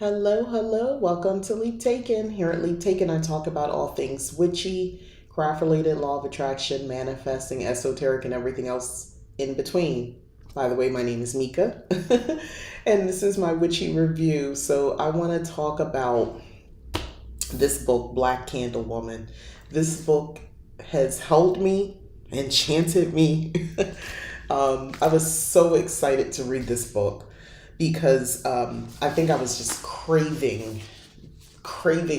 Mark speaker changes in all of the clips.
Speaker 1: Hello, hello. Welcome to Leap Taken. Here at Leap Taken, I talk about all things witchy, craft related, law of attraction, manifesting, esoteric, and everything else in between. By the way, my name is Mika, and this is my witchy review. So, I want to talk about this book, Black Candle Woman. This book has held me, enchanted me. I was so excited to read this book because I think I was just craving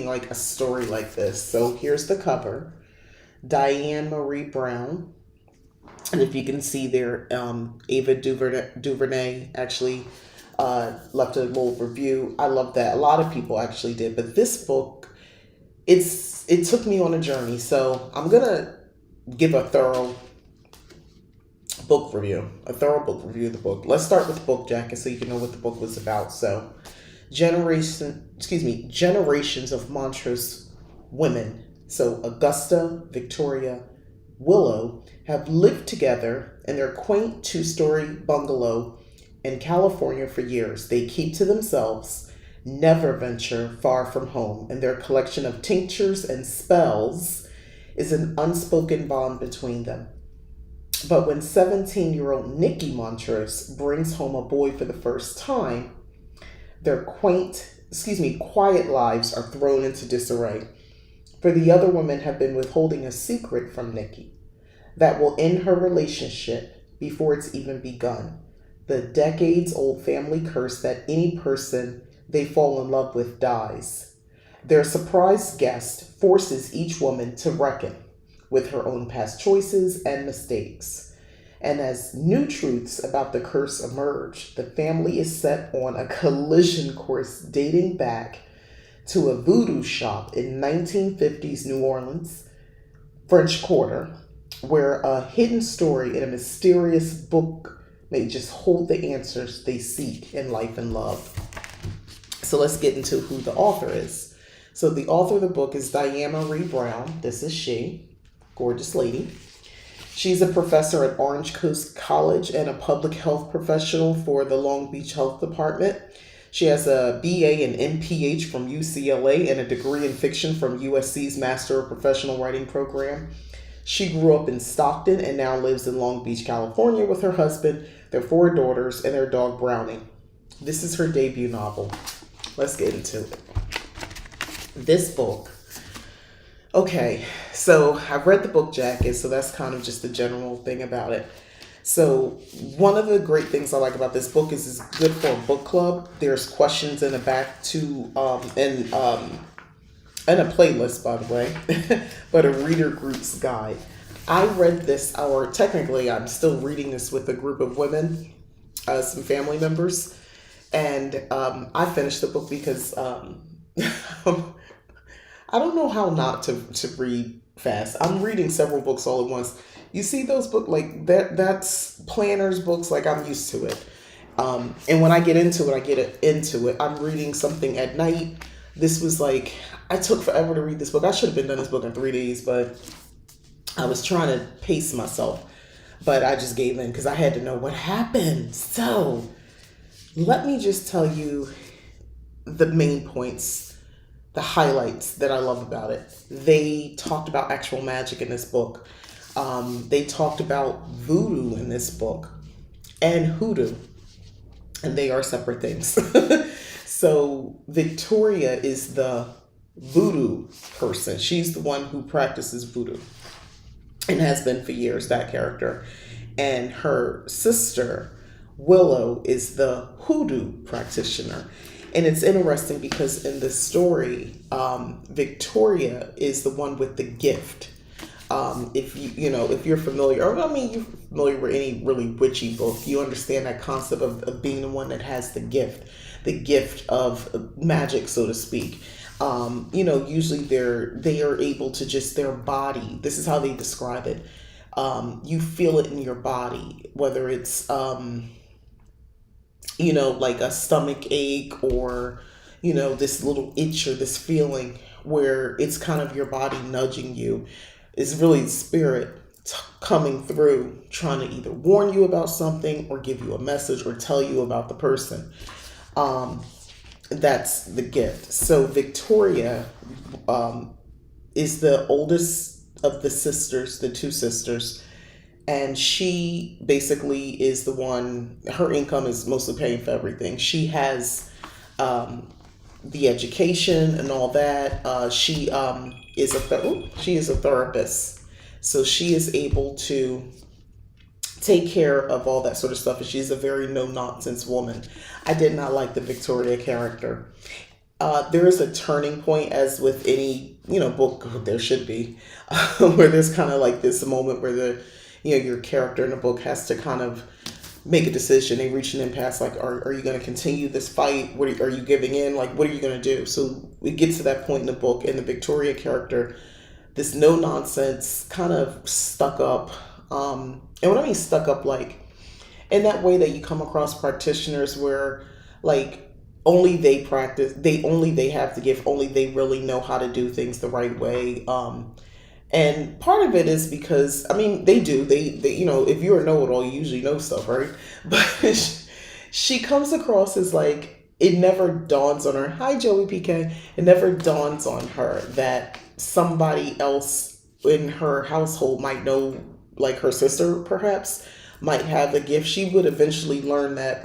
Speaker 1: like a story like this. So here's the cover. Diane Marie Brown, and if you can see there, Ava DuVernay actually left a little review. I love that. A lot of people actually did, but this book, it took me on a journey. So I'm gonna give a thorough book review of the book. Let's start with the book jacket so you can know what the book was about. So, generations of Montrose women. So, Augusta, Victoria, Willow have lived together in their quaint two-story bungalow in California for years. They keep to themselves, never venture far from home, and their collection of tinctures and spells is an unspoken bond between them. But when 17-year-old Nikki Montrose brings home a boy for the first time, their quiet lives are thrown into disarray. For the other women have been withholding a secret from Nikki that will end her relationship before it's even begun. The decades-old family curse that any person they fall in love with dies. Their surprise guest forces each woman to reckon with her own past choices and mistakes. And as new truths about the curse emerge, the family is set on a collision course dating back to a voodoo shop in 1950s New Orleans, French Quarter, where a hidden story in a mysterious book may just hold the answers they seek in life and love. So let's get into who the author is. So the author of the book is Diane Marie Brown. This is she. Gorgeous lady. She's a professor at Orange Coast College and a public health professional for the Long Beach Health Department. She has a BA and MPH from UCLA and a degree in fiction from USC's Master of Professional Writing program. She grew up in Stockton and now lives in Long Beach, California with her husband, their 4 daughters, and their dog Brownie. This is her debut novel. Let's get into it. This book. Okay, so I've read the book jacket, so that's kind of just the general thing about it. So one of the great things I like about this book is it's good for a book club. There's questions in the back too, and a playlist, by the way, but a reader group's guide. I read this, or technically I'm still reading this with a group of women, some family members, and I finished the book because I don't know how not to read fast. I'm reading several books all at once. You see those books like that's planners books, like I'm used to it. And when I get into it, into it. I'm reading something at night. This was like, I took forever to read this book. I should have been done this book in 3 days, but I was trying to pace myself. But I just gave in because I had to know what happened. So let me just tell you the main points, the highlights that I love about it. They talked about actual magic in this book. They talked about voodoo in this book and hoodoo, and they are separate things. So Victoria is the voodoo person. She's the one who practices voodoo and has been for years, that character. And her sister, Willow, is the hoodoo practitioner. And it's interesting because in the story, Victoria is the one with the gift. If you're familiar, or I mean, you're familiar with any really witchy book, you understand that concept of being the one that has the gift of magic, so to speak. Usually they are able to just their body. This is how they describe it. You feel it in your body, whether it's like a stomach ache or, this little itch or this feeling where it's kind of your body nudging you. It's really spirit coming through, trying to either warn you about something or give you a message or tell you about the person. That's the gift. So Victoria is the oldest of the sisters, the two sisters, and she basically is the one. Her income is mostly paying for everything. She has um, the education and all that. She is a therapist, so she is able to take care of all that sort of stuff. And she's a very no nonsense woman. I did not like the Victoria character. There is a turning point, as with any book there should be, where there's kind of like this moment where your character in the book has to kind of make a decision. They reach an impasse. Like, are you going to continue this fight? Are you giving in? Like, what are you going to do? So we get to that point in the book, and the Victoria character, this no nonsense, kind of stuck up. And what I mean stuck up, like in that way that you come across practitioners where like only they practice, they have to give, only they really know how to do things the right way. And part of it is because I mean they do they if you're a know-it-all, you usually know stuff, right? But she comes across as like it never dawns on her. Hi, Joey PK. It never dawns on her that somebody else in her household might know, like her sister perhaps might have a gift. She would eventually learn that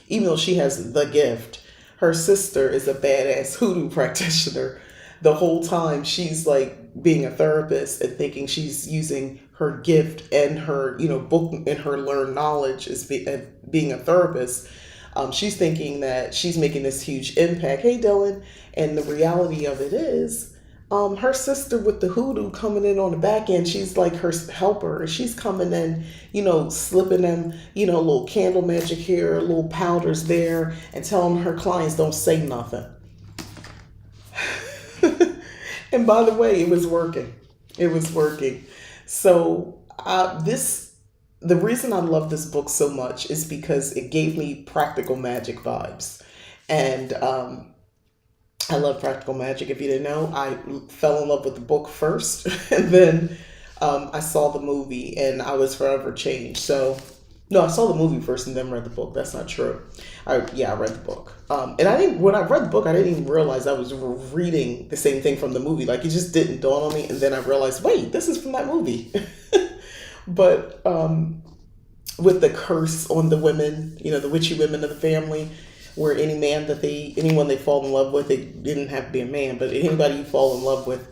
Speaker 1: even though she has the gift, her sister is a badass hoodoo practitioner. The whole time she's like being a therapist and thinking she's using her gift and her book and her learned knowledge as being a therapist. She's thinking that she's making this huge impact. Hey, Dylan. And the reality of it is, her sister with the hoodoo coming in on the back end, she's like her helper. She's coming in, slipping them, little candle magic here, little powders there, and telling her clients don't say nothing. And by the way, it was working. It was working. So the reason I love this book so much is because it gave me practical magic vibes. And I love practical magic. If you didn't know, I fell in love with the book first, and then I saw the movie, and I was forever changed. So, no, I saw the movie first and then read the book. That's not true. I read the book. And when I read the book, I didn't even realize I was reading the same thing from the movie. Like, it just didn't dawn on me. And then I realized, wait, this is from that movie. But with the curse on the women, the witchy women of the family, where anyone they fall in love with, they didn't have to be a man, but anybody you fall in love with,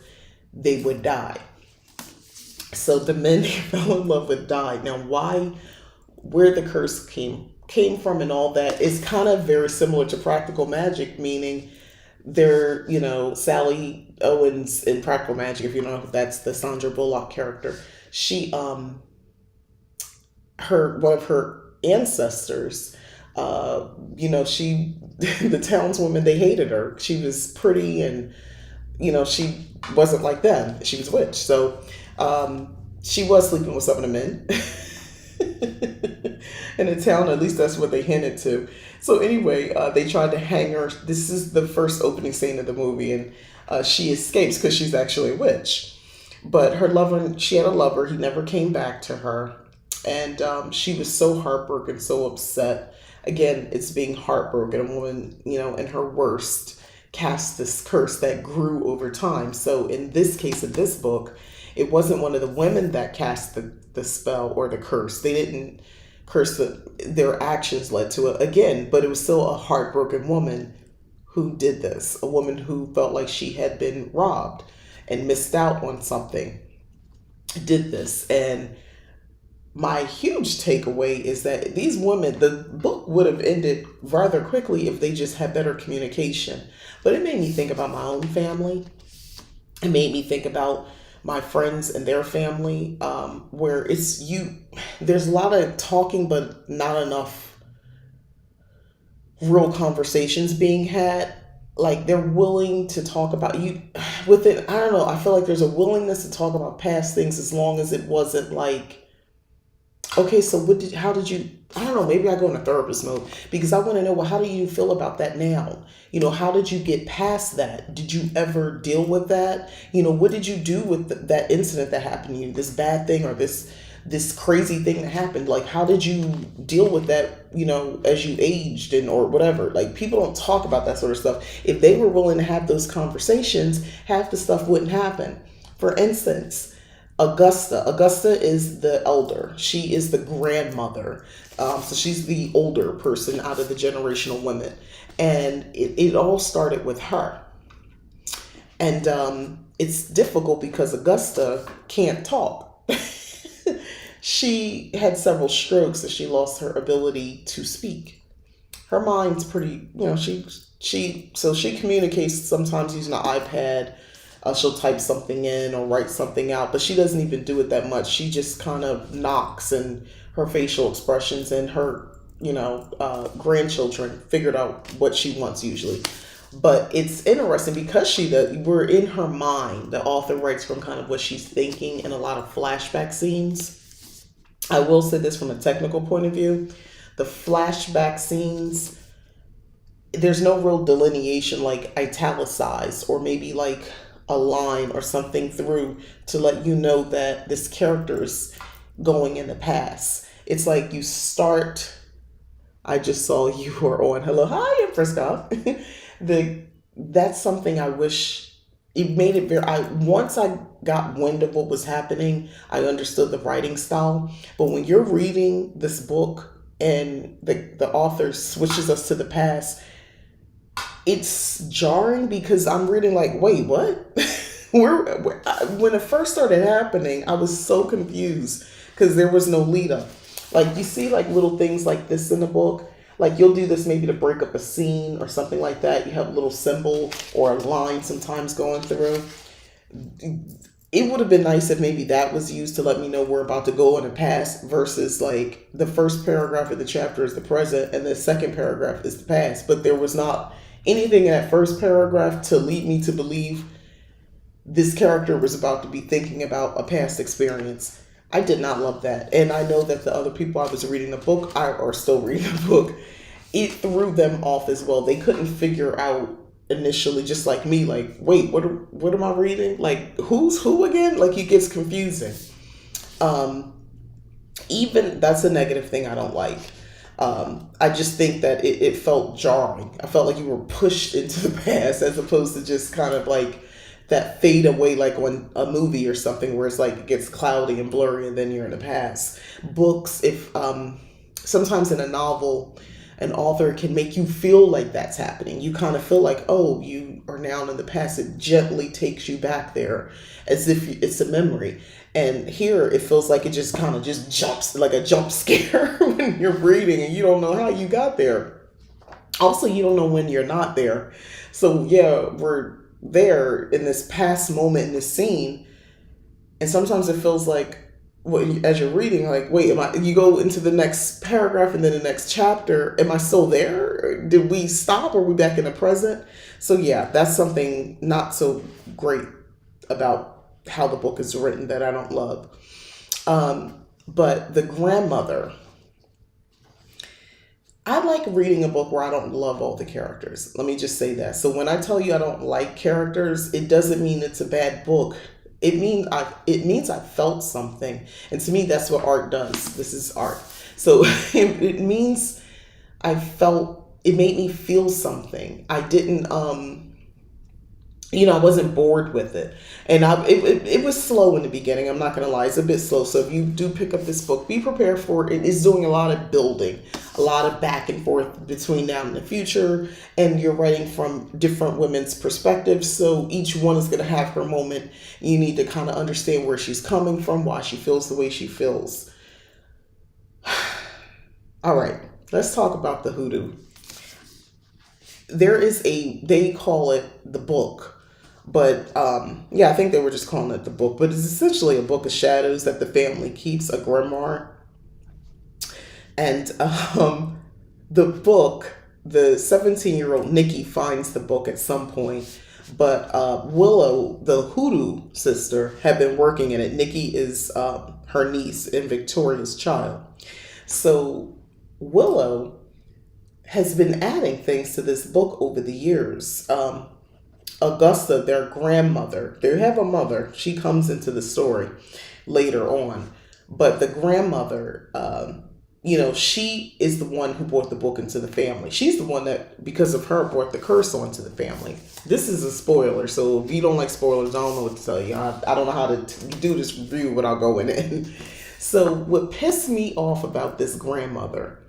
Speaker 1: they would die. So the men they fell in love with died. Now, where the curse came from and all that is kind of very similar to practical magic, meaning they're, Sally Owens in Practical Magic, if you don't know, that's the Sandra Bullock character. She, one of her ancestors, she, the townswomen, they hated her. She was pretty and, she wasn't like them. She was a witch. So, she was sleeping with some of the men in the town. At least that's what they hinted to. So anyway, they tried to hang her. This is the first opening scene of the movie, and she escapes because she's actually a witch. But she had a lover. He never came back to her. And she was so heartbroken, so upset. Again, it's being heartbroken. A woman, in her worst, cast this curse that grew over time. So in this case, of this book, it wasn't one of the women that cast the spell or the curse. They didn't curse their actions led to it again, but it was still a heartbroken woman who did this. A woman who felt like she had been robbed and missed out on something did this. And my huge takeaway is that these women, the book would have ended rather quickly if they just had better communication. But it made me think about my own family. It made me think about my friends and their family, where there's a lot of talking, but not enough real conversations being had. Like, they're willing to talk about you with it. I don't know. I feel like there's a willingness to talk about past things as long as it wasn't like, okay, so how did you, I don't know, maybe I go in a therapist mode because I want to know, well, how do you feel about that now? How did you get past that? Did you ever deal with that? What did you do with that incident that happened to you, this bad thing or this this crazy thing that happened. Like, how did you deal with that, as you aged and or whatever? Like, people don't talk about that sort of stuff. If they were willing to have those conversations, half the stuff wouldn't happen. For instance, Augusta is the elder. She is the grandmother. So she's the older person out of the generational women. And it all started with her. And it's difficult because Augusta can't talk. She had several strokes and she lost her ability to speak. Her mind's pretty, she communicates sometimes using an iPad. She'll type something in or write something out, but she doesn't even do it that much. She just kind of knocks, and her facial expressions and her, grandchildren figured out what she wants usually. But it's interesting because we're in her mind. The author writes from kind of what she's thinking in a lot of flashback scenes. I will say this from a technical point of view. The flashback scenes, there's no real delineation like italicized or maybe like a line or something through to let you know that this character is going in the past. It's like you start. I just saw you were on. Hello, hi, Empress Goth. That's something I wish it made it very. Once I got wind of what was happening, I understood the writing style. But when you're reading this book and the author switches us to the past, it's jarring because I'm reading like, wait, what? When it first started happening, I was so confused because there was no lead up. Like, you see like little things like this in the book. Like, you'll do this maybe to break up a scene or something like that. You have a little symbol or a line sometimes going through. It would have been nice if maybe that was used to let me know we're about to go in the past versus like the first paragraph of the chapter is the present and the second paragraph is the past. But there was not anything in that first paragraph to lead me to believe this character was about to be thinking about a past experience. I did not love that. And I know that the other people I was reading the book, or still reading the book, it threw them off as well. They couldn't figure out initially, just like me, like, wait, what am I reading? Like, who's who again? Like, it gets confusing. Even that's a negative thing I don't like. I just think that it felt jarring. I felt like you were pushed into the past as opposed to just kind of like that fade away, like on a movie or something where it's like it gets cloudy and blurry and then you're in the past. Books, if sometimes in a novel, an author can make you feel like that's happening. You kind of feel like, oh, you are now in the past. It gently takes you back there as if it's a memory. And here it feels like it just kind of just jumps, like a jump scare when you're reading and you don't know how you got there. Also, you don't know when you're not there. So yeah, we're there in this past moment in this scene, and sometimes it feels like as you're reading, like, wait, you go into the next paragraph and then the next chapter, am I still there? Did we stop? Or are we back in the present? So yeah, that's something not so great about how the book is written that I don't love. But the grandmother, I like reading a book where I don't love all the characters. Let me just say that. So when I tell you I don't like characters, it doesn't mean it's a bad book. It means I felt something. And to me, that's what art does. This is art. So it means it made me feel something. I didn't, I wasn't bored with it. And it was slow in the beginning. I'm not going to lie. It's a bit slow. So if you do pick up this book, be prepared for it. It's doing a lot of building, a lot of back and forth between now and the future. And you're writing from different women's perspectives. So each one is going to have her moment. You need to kind of understand where she's coming from, why she feels the way she feels. All right, let's talk about the hoodoo. They call it the book. But I think they were just calling it the book. But it's essentially a book of shadows that the family keeps, a grimoire. And the book, the 17-year-old Nikki finds the book at some point. But Willow, the hoodoo sister, had been working in it. Nikki is her niece and Victoria's child. So Willow has been adding things to this book over the years. Augusta, their grandmother, they have a mother. She comes into the story later on. But the grandmother, she is the one who brought the book into the family. She's the one that, because of her, brought the curse onto the family. This is a spoiler, so if you don't like spoilers, I don't know what to tell you. I don't know how to do this review without going in. So what pissed me off about this grandmother,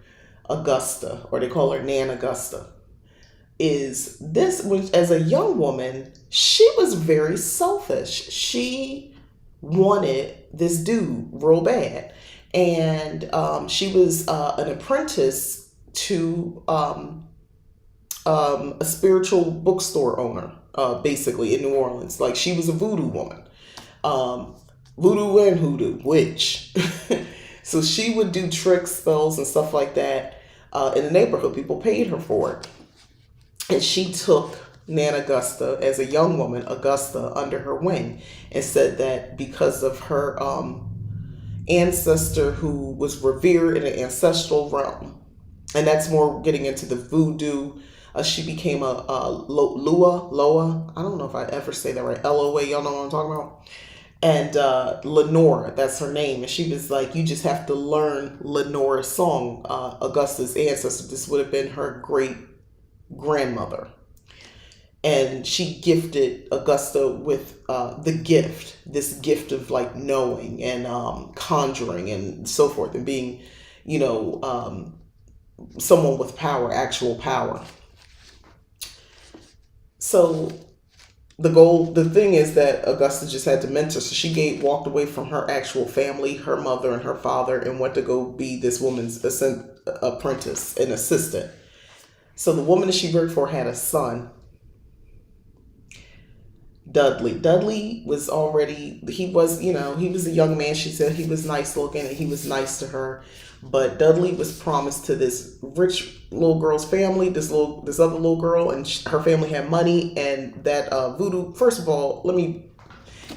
Speaker 1: Augusta, or they call her Nan Augusta, is this, which as a young woman, she was very selfish. She wanted this dude real bad. And she was an apprentice to a spiritual bookstore owner, basically in New Orleans. Like, she was a voodoo woman. Voodoo and hoodoo, witch. So she would do tricks, spells, and stuff like that in the neighborhood. People paid her for it. And she took Nan Augusta, as a young woman, Augusta, under her wing, and said that because of her ancestor who was revered in an ancestral realm, and that's more getting into the voodoo, she became a Loa. I don't know if I ever say that right. Loa, y'all know what I'm talking about? And Lenora, that's her name. And she was like, you just have to learn Lenora's song. Augusta's ancestor, this would have been her great grandmother. And she gifted Augusta with this gift of like knowing and conjuring and so forth, and being, someone with power, actual power. So the thing is that Augusta just had to mentor. So she walked away from her actual family, her mother and her father, and went to go be this woman's apprentice and assistant. So the woman that she worked for had a son, Dudley. Dudley was he was a young man. She said he was nice looking and he was nice to her. But Dudley was promised to this rich little girl's family, this other little girl, and her family had money, and that voodoo. First of all,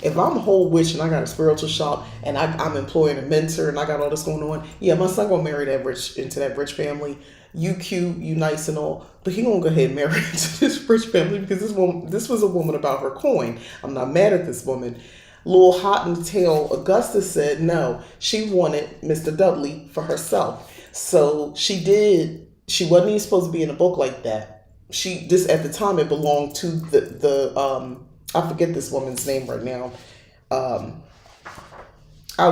Speaker 1: if I'm a whole witch and I got a spiritual shop and I'm employing a mentor and I got all this going on, yeah, my son gonna marry into that rich family. You cute, you nice and all, but he gonna go ahead and marry into this rich family because this was a woman about her coin. I'm not mad at this woman. Little hot in the tail, Augusta said no. She wanted Mr. Dudley for herself. So she did. She wasn't even supposed to be in a book like that. At the time it belonged to the I forget this woman's name right now. I'll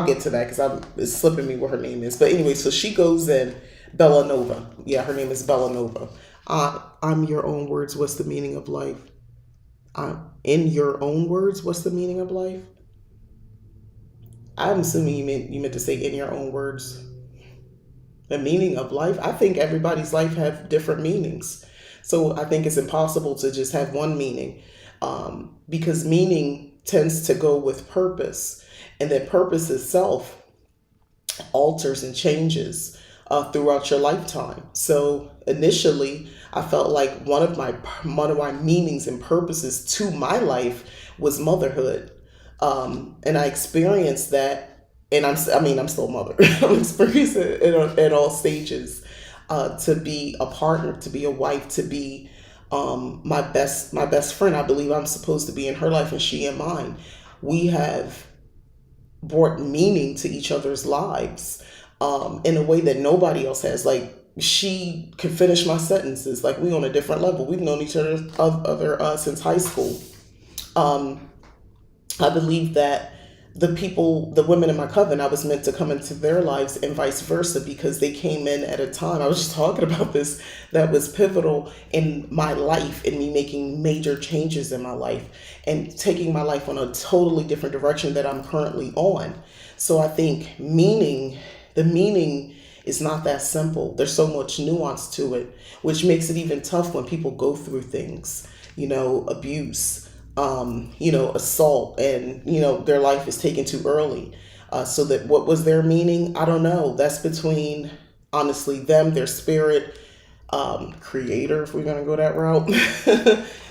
Speaker 1: get to that because it's slipping me what her name is. But anyway, so she goes in. Bella Nova. Yeah, her name is Bella Nova. I'm your own words. What's the meaning of life? In your own words, what's the meaning of life? I'm assuming you meant to say in your own words. The meaning of life. I think everybody's life have different meanings. So I think it's impossible to just have one meaning, because meaning tends to go with purpose, and that purpose itself alters and changes throughout your lifetime. So initially, I felt like one of my meanings and purposes to my life was motherhood, and I experienced that. And I'm still a mother. I'm experiencing it at all stages. To be a partner, to be a wife, to be my best friend. I believe I'm supposed to be in her life and she in mine. We have brought meaning to each other's lives in a way that nobody else has. Like, she could finish my sentences. Like, we on a different level. We've known each other since high school. I believe that the women in my coven, I was meant to come into their lives and vice versa, because they came in at a time, I was just talking about this, that was pivotal in my life, in me making major changes in my life and taking my life on a totally different direction that I'm currently on. So I think the meaning is not that simple. There's so much nuance to it, which makes it even tough when people go through things, abuse, assault, and, their life is taken too early. So that what was their meaning? I don't know. That's between, honestly, them, their spirit, creator, if we're going to go that route,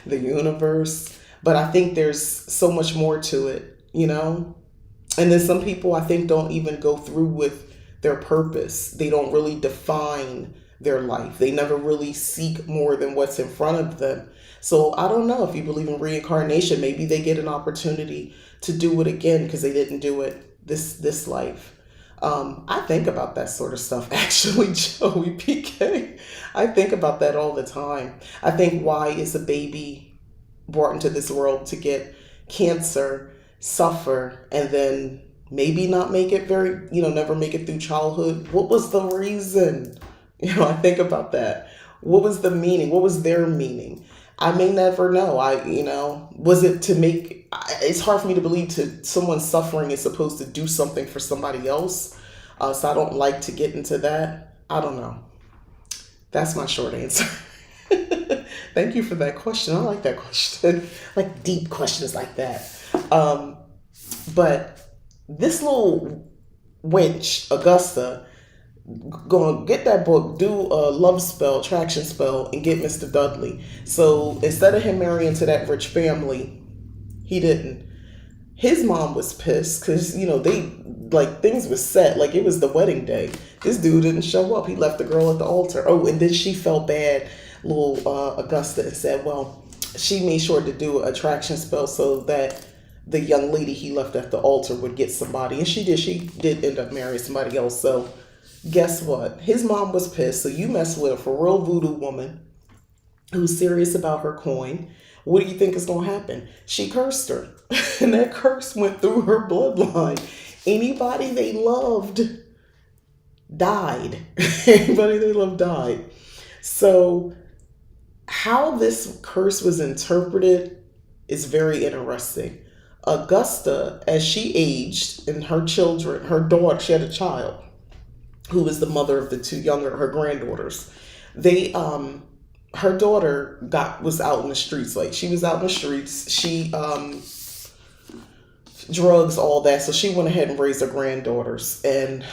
Speaker 1: the universe. But I think there's so much more to it, And then some people, I think, don't even go through with their purpose. They don't really define their life. They never really seek more than what's in front of them. So I don't know if you believe in reincarnation. Maybe they get an opportunity to do it again because they didn't do it this life. I think about that sort of stuff, actually, Joey PK. I think about that all the time. I think, why is a baby brought into this world to get cancer, suffer, and then maybe not make it very, never make it through childhood? What was the reason? I think about that. What was the meaning? What was their meaning? I may never know. Was it to make, it's hard for me to believe to someone suffering is supposed to do something for somebody else. So I don't like to get into that. I don't know. That's my short answer. Thank you for that question. I like that question. Like deep questions like that. But this little wench, Augusta, gonna get that book, do a love spell, attraction spell, and get Mr. Dudley. So instead of him marrying to that rich family, he didn't. His mom was pissed because, they, like, things was set. Like, it was the wedding day. This dude didn't show up. He left the girl at the altar. Oh, and then she felt bad, little Augusta, and said, well, she made sure to do an attraction spell so that the young lady he left at the altar would get somebody. And she did. She did end up marrying somebody else. So guess what? His mom was pissed. So you mess with a for real voodoo woman who's serious about her coin. What do you think is going to happen? She cursed her. And that curse went through her bloodline. Anybody they loved died. Anybody they loved died. So how this curse was interpreted is very interesting. Augusta, as she aged, and her children, her daughter, she had a child who was the mother of the two younger, her granddaughters. They, her daughter was out in the streets. Like, she was out in the streets. She, drugs, all that. So she went ahead and raised her granddaughters. And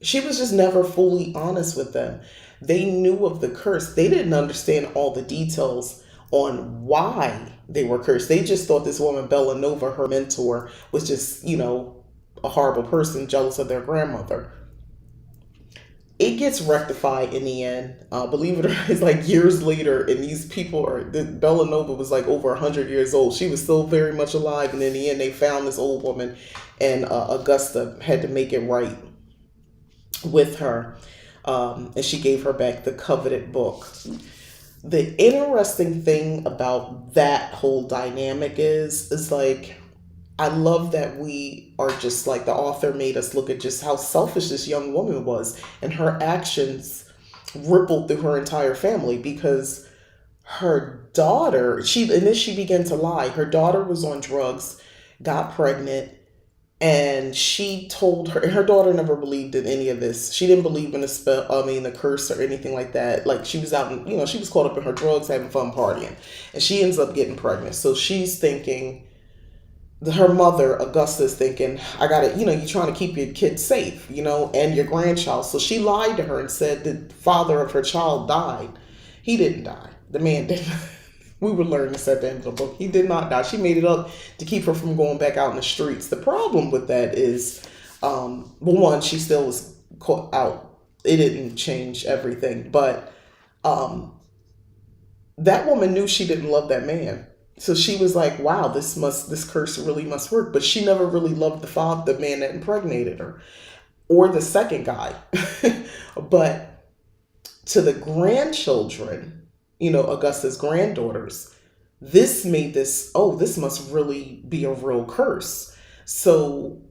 Speaker 1: she was just never fully honest with them. They knew of the curse. They didn't understand all the details on why they were cursed. They just thought this woman, Bella Nova, her mentor, was just, a horrible person, jealous of their grandmother. It gets rectified in the end. Believe it or not, it's like years later, and these people Bella Nova was like over 100 years old. She was still very much alive, and in the end, they found this old woman, and Augusta had to make it right with her, and she gave her back the coveted book. The interesting thing about that whole dynamic is like, I love that we are just like, the author made us look at just how selfish this young woman was, and her actions rippled through her entire family, because her daughter, and then she began to lie. Her daughter was on drugs, got pregnant, and she told her, and her daughter never believed in any of this. She didn't believe in the curse or anything like that. Like, she was out and, she was caught up in her drugs, having fun partying, and she ends up getting pregnant. So she's thinking, her mother, Augusta's thinking, I gotta, you're trying to keep your kid safe, and your grandchild. So she lied to her and said the father of her child died. He didn't die. The man didn't. We would learn this at the end of the book. He did not die. She made it up to keep her from going back out in the streets. The problem with that is, one, she still was caught out. It didn't change everything. But that woman knew she didn't love that man. So she was like, wow, this curse really must work. But she never really loved the man that impregnated her, or the second guy. But to the grandchildren, Augusta's granddaughters, this made this must really be a real curse. So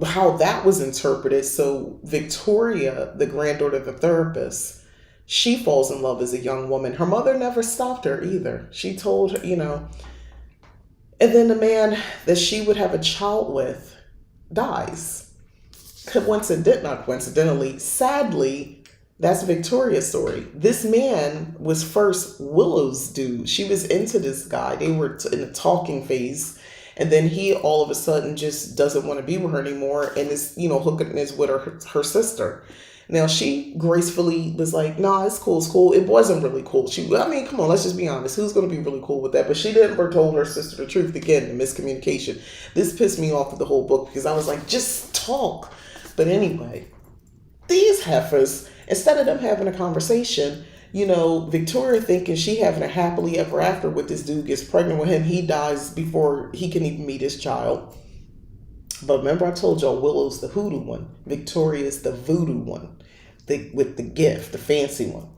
Speaker 1: how that was interpreted, so Victoria, the granddaughter of the therapist, she falls in love as a young woman. Her mother never stopped her either. She told her, and then the man that she would have a child with dies. Not coincidentally, sadly, that's Victoria's story. This man was first Willow's dude. She was into this guy. They were in a talking phase. And then he all of a sudden just doesn't want to be with her anymore, and is, hooking is with her sister. Now, she gracefully was like, nah, it's cool. It wasn't really cool. Come on, let's just be honest. Who's going to be really cool with that? But she never told her sister the truth. Again, the miscommunication. This pissed me off with the whole book, because I was like, just talk. But anyway, these heifers, instead of them having a conversation, Victoria thinking she having a happily ever after with this dude, gets pregnant with him. He dies before he can even meet his child. But remember, I told y'all Willow's the hoodoo one, Victoria's the voodoo one, with the gift, the fancy one.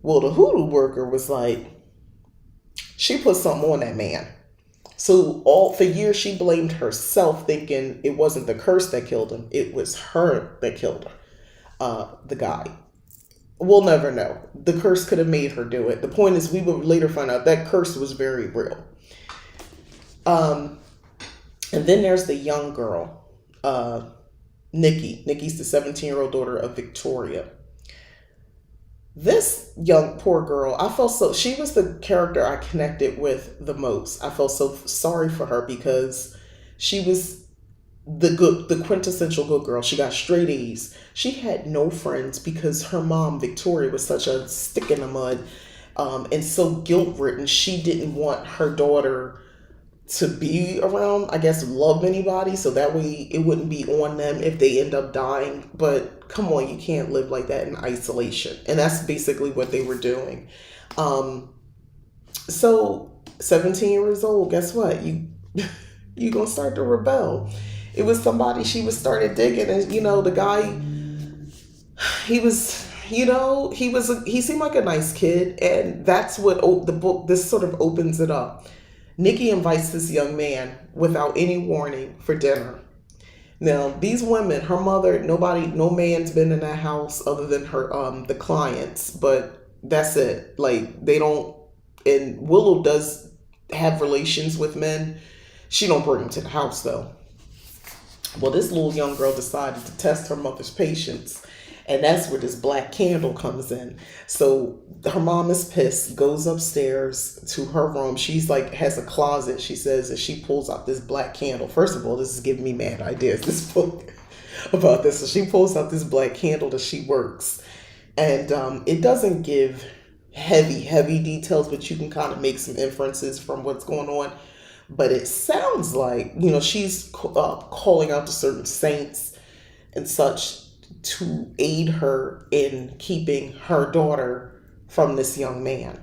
Speaker 1: Well, the hoodoo worker was like, she put something on that man. So all for years she blamed herself, thinking it wasn't the curse that killed him; it was her that killed her. The guy. We'll never know. The curse could have made her do it. The point is, we would later find out that curse was very real. And then there's the young girl, Nikki. Nikki's the 17-year-old daughter of Victoria. This young poor girl, she was the character I connected with the most. I felt so sorry for her because she was the quintessential good girl. She got straight A's. She had no friends because her mom, Victoria, was such a stick in the mud, and so guilt-ridden. She didn't want her daughter to be around, I guess, love anybody, so that way it wouldn't be on them if they end up dying. But come on, you can't live like that in isolation. And that's basically what they were doing. So 17 years old, guess what? You gonna start to rebel. It was somebody she was started digging, and the guy, he seemed like a nice kid, and that's what the book, this sort of opens it up. Nikki invites this young man without any warning for dinner. Now, these women, her mother, no man's been in that house other than her, the clients, but that's it. Like, they don't, and Willow does have relations with men. She don't bring them to the house, though. Well, this little young girl decided to test her mother's patience, and that's where this black candle comes in. So her mom is pissed, goes upstairs to her room. She's like, has a closet, she says, and she pulls out this black candle. First of all, this is giving me mad ideas, this book, about this. So she pulls out this black candle that she works. And it doesn't give heavy details, but you can kind of make some inferences from what's going on. But it sounds like, she's calling out to certain saints and such to aid her in keeping her daughter from this young man.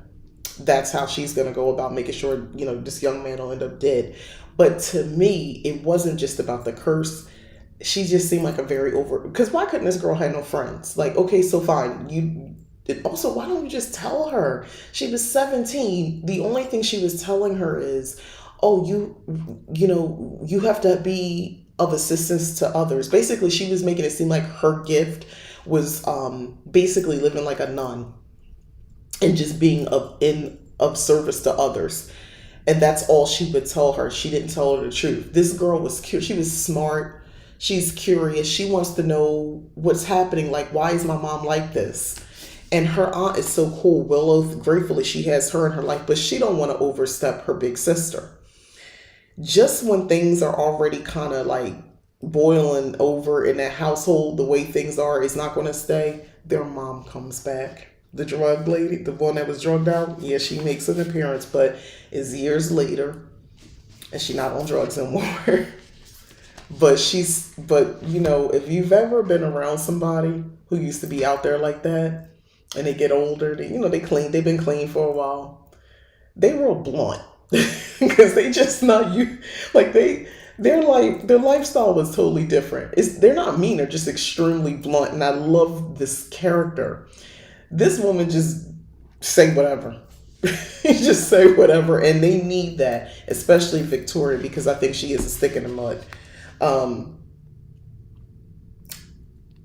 Speaker 1: That's how she's going to go about making sure, this young man will end up dead. But to me, it wasn't just about the curse. She just seemed like a very because why couldn't this girl have no friends? Like, okay, so fine. Also, why don't you just tell her? She was 17. The only thing she was telling her is, oh, you have to be of assistance to others. Basically, she was making it seem like her gift was basically living like a nun and just being of service to others. And that's all she would tell her. She didn't tell her the truth. This girl was she was smart. She's curious. She wants to know what's happening. Like, why is my mom like this? And her aunt is so cool. Willow, gratefully, she has her in her life, but she don't want to overstep her big sister. Just when things are already kind of like boiling over in that household, the way things are, it's not going to stay. Their mom comes back. The drug lady, the one that was drugged out, yeah, she makes an appearance, but it's years later, and she's not on drugs anymore. But if you've ever been around somebody who used to be out there like that, and they get older, they've been clean for a while, they real blunt. Because they just not you, like their lifestyle was totally different. They're not mean, they're just extremely blunt, and I love this character. This woman just say whatever. Just say whatever, and they need that, especially Victoria, because I think she is a stick in the mud.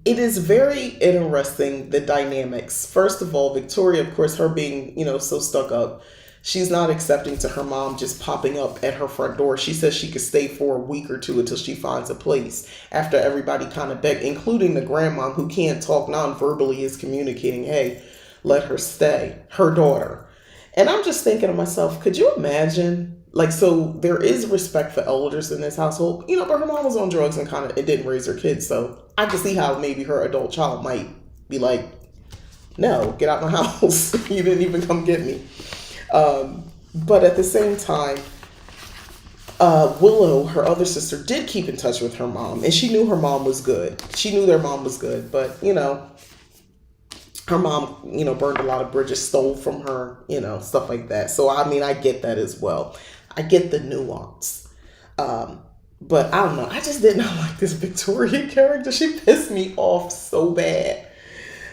Speaker 1: It is very interesting, the dynamics. First of all, Victoria, of course, her being, so stuck up, she's not accepting to her mom just popping up at her front door. She says she could stay for a week or two until she finds a place, after everybody kind of begged, including the grandma, who can't talk non-verbally, is communicating, hey, let her stay, her daughter. And I'm just thinking to myself, could you imagine? Like, so there is respect for elders in this household, but her mom was on drugs and it didn't raise her kids. So I can see how maybe her adult child might be like, no, get out my house. You didn't even come get me. But at the same time, Willow, her other sister, did keep in touch with her mom, and she knew her mom was good. She knew their mom was good, but, her mom, burned a lot of bridges, stole from her, stuff like that. So, I get that as well. I get the nuance. But I don't know. I just did not like this Victoria character. She pissed me off so bad.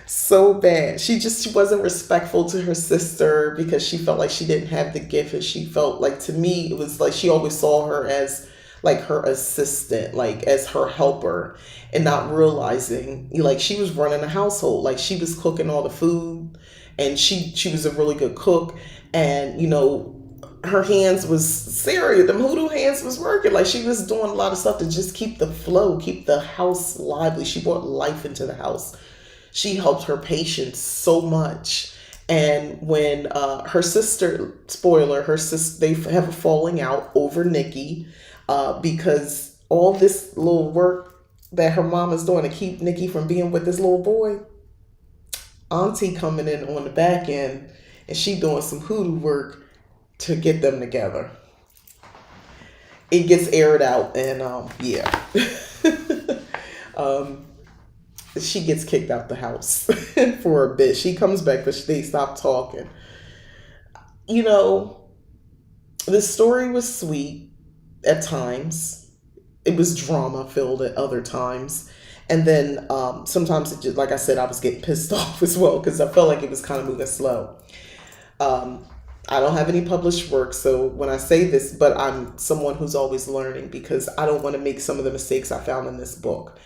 Speaker 1: So bad. She wasn't respectful to her sister because she felt like she didn't have the gift, and she felt like, to me, it was like she always saw her as like her assistant, like as her helper, and not realizing like she was running a household, like she was cooking all the food, and she was a really good cook, and her hands was serious. Them hoodoo hands was working. Like she was doing a lot of stuff to just keep the flow, keep the house lively. She brought life into the house. She helped her patients so much. And when her sister, spoiler, her sister, they have a falling out over Nikki, because all this little work that her mom is doing to keep Nikki from being with this little boy, Auntie coming in on the back end, and she doing some hoodoo work to get them together. It gets aired out, and yeah. um, she gets kicked out the house for a bit. She comes back, but they stop talking. You know, the story was sweet at times. It was drama filled at other times. And then sometimes, it just, like I said, I was getting pissed off as well because I felt like it was kind of moving slow. I don't have any published work, so when I say this, but I'm someone who's always learning because I don't want to make some of the mistakes I found in this book.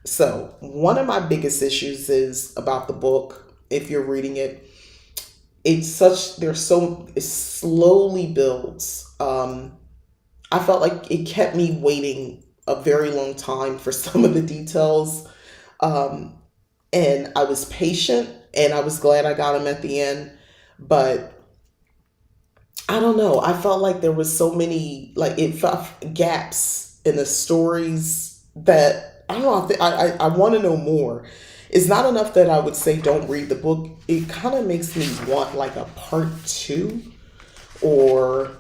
Speaker 1: So one of my biggest issues is about the book. If you're reading it, it slowly builds. I felt like it kept me waiting a very long time for some of the details. And I was patient, and I was glad I got them at the end. But I don't know. I felt like there was so many, like it felt gaps in the stories that I don't know. I want to know more. It's not enough that I would say don't read the book. It kind of makes me want like a part two, or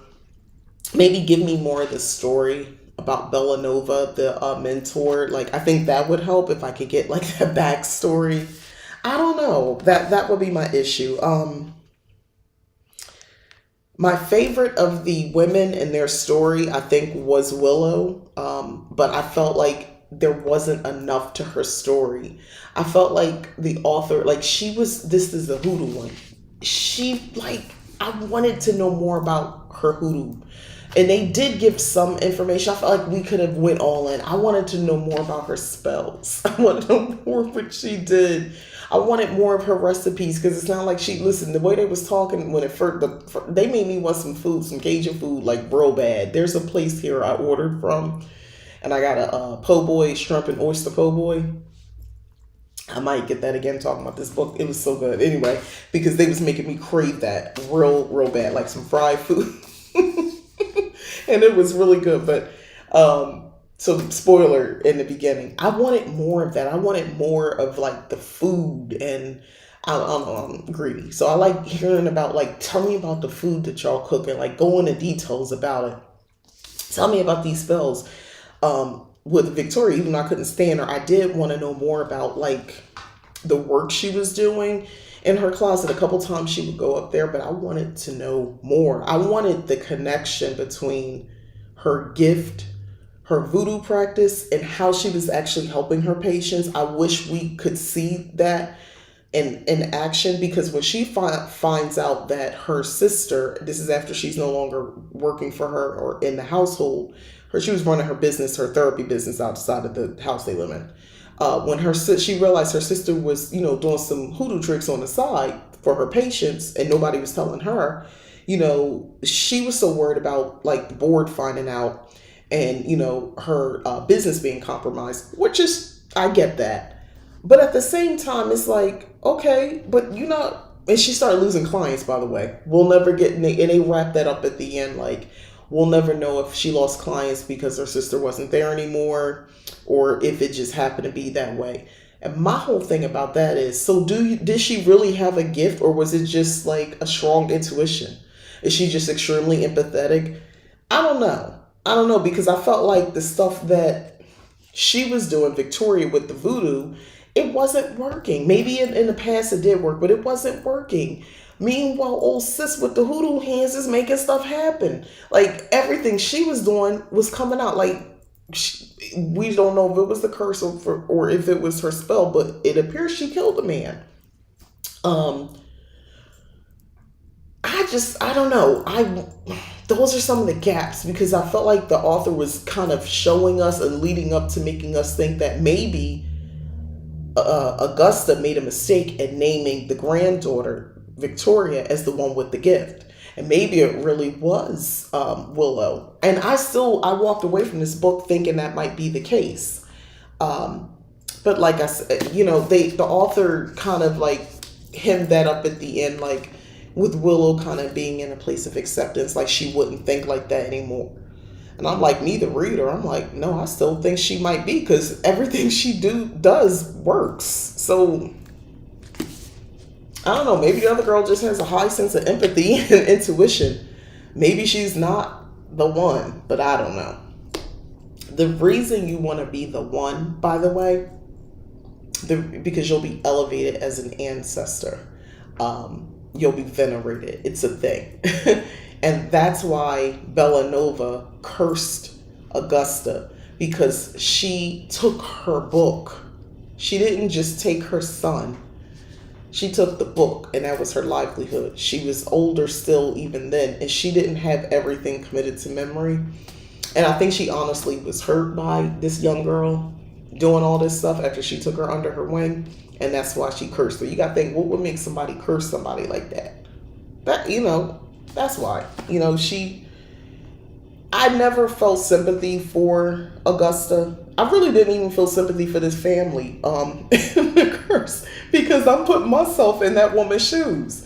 Speaker 1: maybe give me more of the story about Bellanova, the mentor. Like I think that would help if I could get like that backstory. I don't know. That would be my issue. My favorite of the women and their story, I think, was Willow. But I felt like there wasn't enough to her story. I felt like the author, like this is the hoodoo one. I wanted to know more about her hoodoo. And they did give some information. I felt like we could have went all in. I wanted to know more about her spells. I wanted to know more of what she did. I wanted more of her recipes because it's not like listen, the way they was talking when they made me want some food, some Cajun food, like real bad. There's a place here I ordered from, and I got a po' boy, shrimp and oyster po' boy. I might get that again talking about this book. It was so good. Anyway, because they was making me crave that real bad, like some fried food. And it was really good. But so spoiler in the beginning, I wanted more of that. I wanted more of like the food, and I'm greedy. So I like hearing about, like, tell me about the food that y'all cook, and like go into details about it. Tell me about these spells. With Victoria, even though I couldn't stand her, I did want to know more about like the work she was doing in her closet. A couple times she would go up there, but I wanted to know more. I wanted the connection between her gift, her voodoo practice, and how she was actually helping her patients. I wish we could see that in action, because when she finds out that her sister, this is after she's no longer working for her or in the household, she was running her business, her therapy business outside of the house they live in. When she realized her sister was, doing some hoodoo tricks on the side for her patients, and nobody was telling her, she was so worried about like the board finding out, and her business being compromised, which is, I get that. But at the same time, it's like, okay, but and she started losing clients, by the way. We'll never get, and they wrap that up at the end, like, we'll never know if she lost clients because her sister wasn't there anymore, or if it just happened to be that way. And my whole thing about that is, so did she really have a gift, or was it just like a strong intuition? Is she just extremely empathetic? I don't know, because I felt like the stuff that she was doing, Victoria, with the voodoo, it wasn't working. Maybe in the past it did work, but it wasn't working. Meanwhile, old sis with the hoodoo hands is making stuff happen. Like, everything she was doing was coming out. Like, we don't know if it was the curse or if it was her spell, but it appears she killed a man. Um, I don't know. Those are some of the gaps because I felt like the author was kind of showing us and leading up to making us think that maybe Augusta made a mistake in naming the granddaughter Victoria as the one with the gift. And maybe it really was Willow. And I walked away from this book thinking that might be the case. But like I said, the author kind of like hemmed that up at the end, like with Willow kind of being in a place of acceptance, like she wouldn't think like that anymore. And I'm like, me, the reader, I'm like, no, I still think she might be because everything she does works. So I don't know, maybe the other girl just has a high sense of empathy and intuition. Maybe she's not the one, but I don't know. The reason you want to be the one, by the way, because you'll be elevated as an ancestor. You'll be venerated. It's a thing. And that's why Bellanova cursed Augusta, because she took her book. She didn't just take her son. She took the book, and that was her livelihood. She was older still even then, and she didn't have everything committed to memory. And I think she honestly was hurt by this young girl doing all this stuff after she took her under her wing, and that's why she cursed her. You got to think, what would make somebody curse somebody like that? That's why. I never felt sympathy for Augusta. I really didn't even feel sympathy for this family in the curse, because I'm putting myself in that woman's shoes.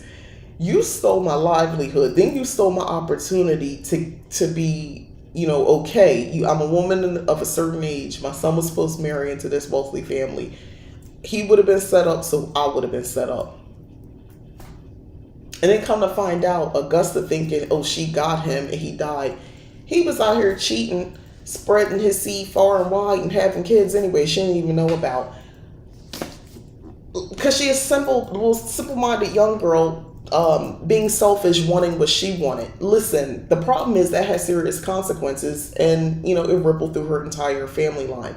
Speaker 1: You stole my livelihood, then you stole my opportunity to be, okay. I'm a woman of a certain age. My son was supposed to marry into this wealthy family. He would have been set up, so I would have been set up. And then come to find out, Augusta thinking, oh, she got him and he died. He was out here cheating, spreading his seed far and wide and having kids anyway she didn't even know about. Because she is simple-minded young girl, being selfish, wanting what she wanted. Listen, the problem is that has serious consequences, and, it rippled through her entire family line.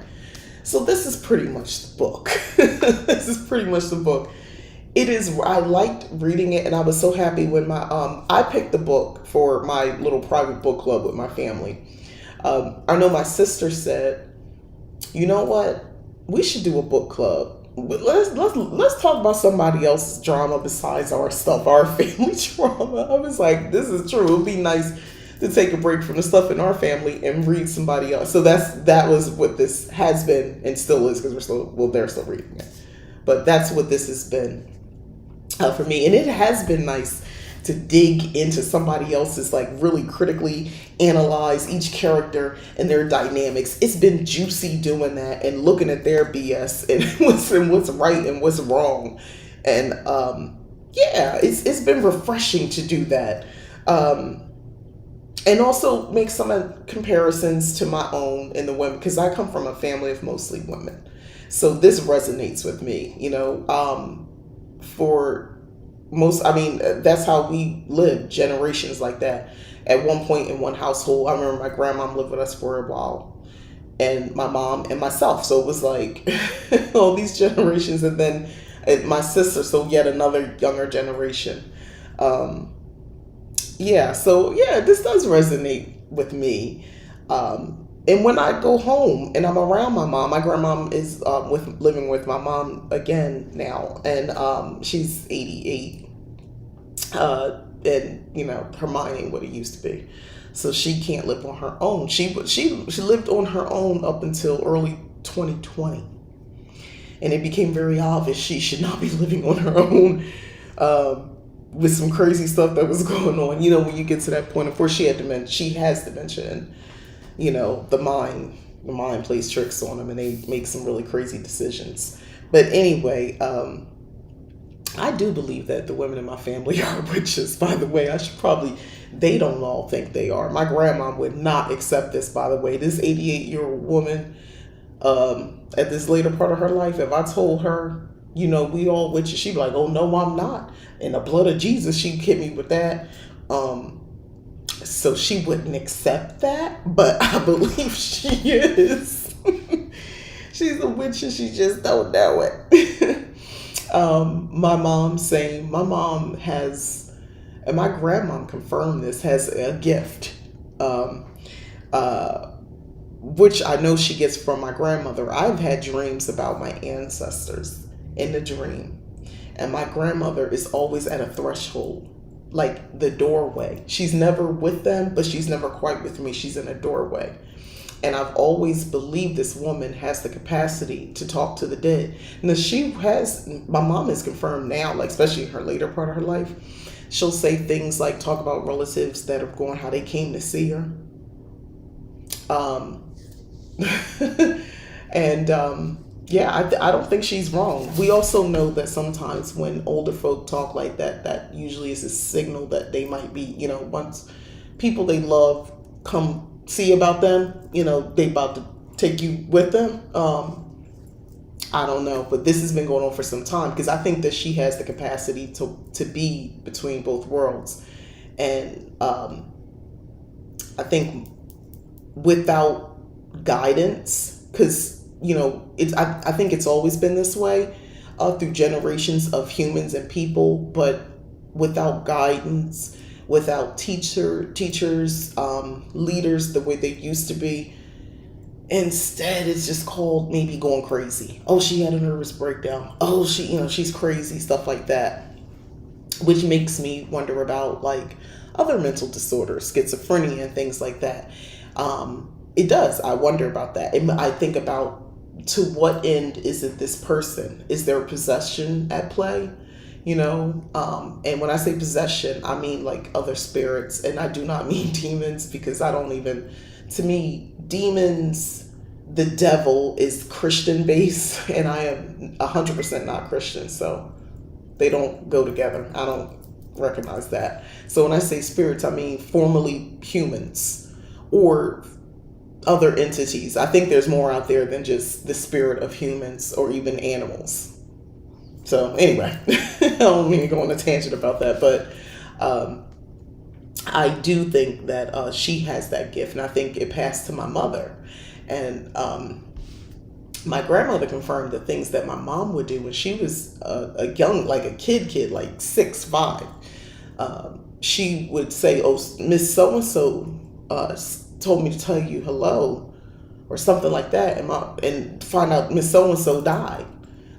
Speaker 1: So this is pretty much the book. This is pretty much the book. I liked reading it, and I was so happy when I picked the book for my little private book club with my family. I know my sister said, you know what, we should do a book club. Let's talk about somebody else's drama besides our stuff, our family drama. I was like, this is true. It would be nice to take a break from the stuff in our family and read somebody else. So that was what this has been and still is, because they're still reading it. But that's what this has been for me. And it has been nice to dig into somebody else's, like really critically analyze each character and their dynamics. It's been juicy doing that and looking at their BS and what's right and what's wrong. And it's been refreshing to do that. And also make some comparisons to my own and the women, because I come from a family of mostly women. So this resonates with me, for most, that's how we lived, generations like that. At one point in one household, I remember my grandma lived with us for a while, and my mom and myself. So it was like all these generations, and then my sister, so yet another younger generation. This does resonate with me. And when I go home and I'm around my mom, my grandmom is living with my mom again now, and she's 88. And her mind ain't what it used to be, so she can't live on her own. She lived on her own up until early 2020, and it became very obvious she should not be living on her own. With some crazy stuff that was going on, when you get to that point. Of course, she has dementia, and the mind plays tricks on them, and they make some really crazy decisions. But anyway, I do believe that the women in my family are witches. By the way, they don't all think they are. My grandma would not accept this, by the way. This 88-year-old woman, at this later part of her life, if I told her, we all witches, she'd be like, oh no, I'm not. In the blood of Jesus, she'd hit me with that. So she wouldn't accept that, but I believe she is. She's a witch and she just don't know it. My mom, same. My mom has, and my grandmom confirmed this, has a gift, um, uh, which I know she gets from my grandmother. I've had dreams about my ancestors in the dream, and my grandmother is always at a threshold, like the doorway. She's never with them, but she's never quite with me. She's in a doorway. And I've always believed this woman has the capacity to talk to the dead. Now she has, my mom has confirmed now, like especially in her later part of her life, she'll say things like talk about relatives that are going, how they came to see her. Um, and yeah, I don't think she's wrong. We also know that sometimes when older folk talk like that, that usually is a signal that they might be, once people they love come see about them, they about to take you with them. I don't know, but this has been going on for some time because I think that she has the capacity to be between both worlds. And I think without guidance, because I think it's always been this way through generations of humans and people, but without guidance, without teachers, leaders the way they used to be, instead it's just called maybe going crazy. Oh, she had a nervous breakdown. Oh, she's crazy, stuff like that, which makes me wonder about like other mental disorders, schizophrenia and things like that. It does. I wonder about that. And I think about, to what end is it this person? Is there a possession at play? And when I say possession, I mean like other spirits, and I do not mean demons, because to me, demons, the devil is Christian based, and I am 100% not Christian, so they don't go together. I don't recognize that. So when I say spirits, I mean formerly humans or other entities. I think there's more out there than just the spirit of humans or even animals. So anyway, I don't mean to go on a tangent about that, but I do think that she has that gift, and I think it passed to my mother. And my grandmother confirmed the things that my mom would do when she was a young, like a kid, like 6, 5. She would say, "Oh, Miss So and So told me to tell you hello," or something like that, and find out Miss So and So died.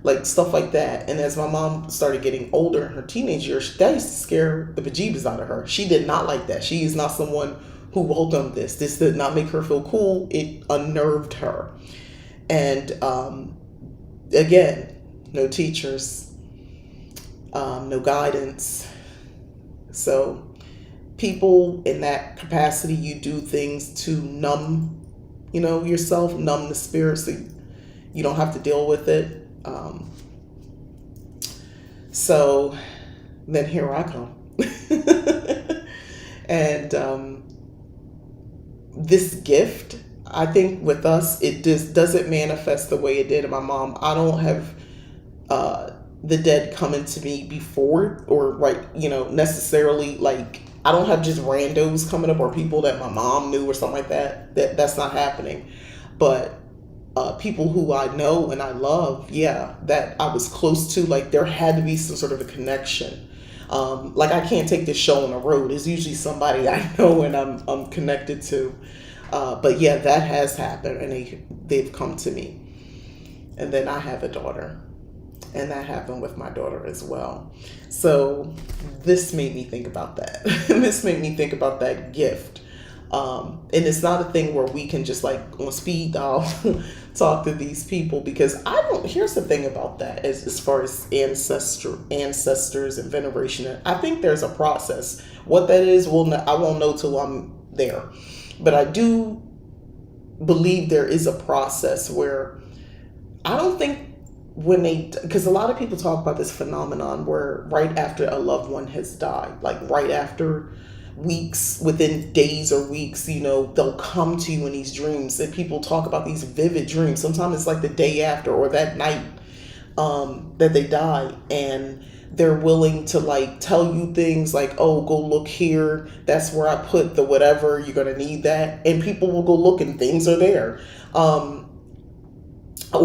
Speaker 1: Like stuff like that. And as my mom started getting older in her teenage years, that used to scare the bejeebus out of her. She did not like that. She is not someone who welcomed this. This did not make her feel cool. It unnerved her. And again, no teachers, no guidance. So people in that capacity, you do things to numb, yourself, numb the spirit, so you don't have to deal with it. So then here I come. And this gift, I think with us, it just doesn't manifest the way it did in my mom. I don't have the dead coming to me before, or necessarily, like, I don't have just randos coming up or people that my mom knew or something like that. That's not happening. But people who I know and I love, that I was close to, like there had to be some sort of a connection. Like I can't take this show on the road. It's usually somebody I know and I'm connected to. But yeah, that has happened, and they've come to me. And then I have a daughter, and that happened with my daughter as well. So this made me think about that. This made me think about that gift. And it's not a thing where we can just like on speed dial talk to these people, because here's the thing about that, as far as ancestors and veneration. I think there's a process. What that is, I won't know till I'm there. But I do believe there is a process where I don't think because a lot of people talk about this phenomenon where right after a loved one has died, like right after weeks, within days or weeks, they'll come to you in these dreams, and people talk about these vivid dreams. Sometimes it's like the day after or that night that they die, and They're willing to like tell you things like, oh, go look here. That's where I put the whatever. You're going to need that. And people will go look and things are there. Or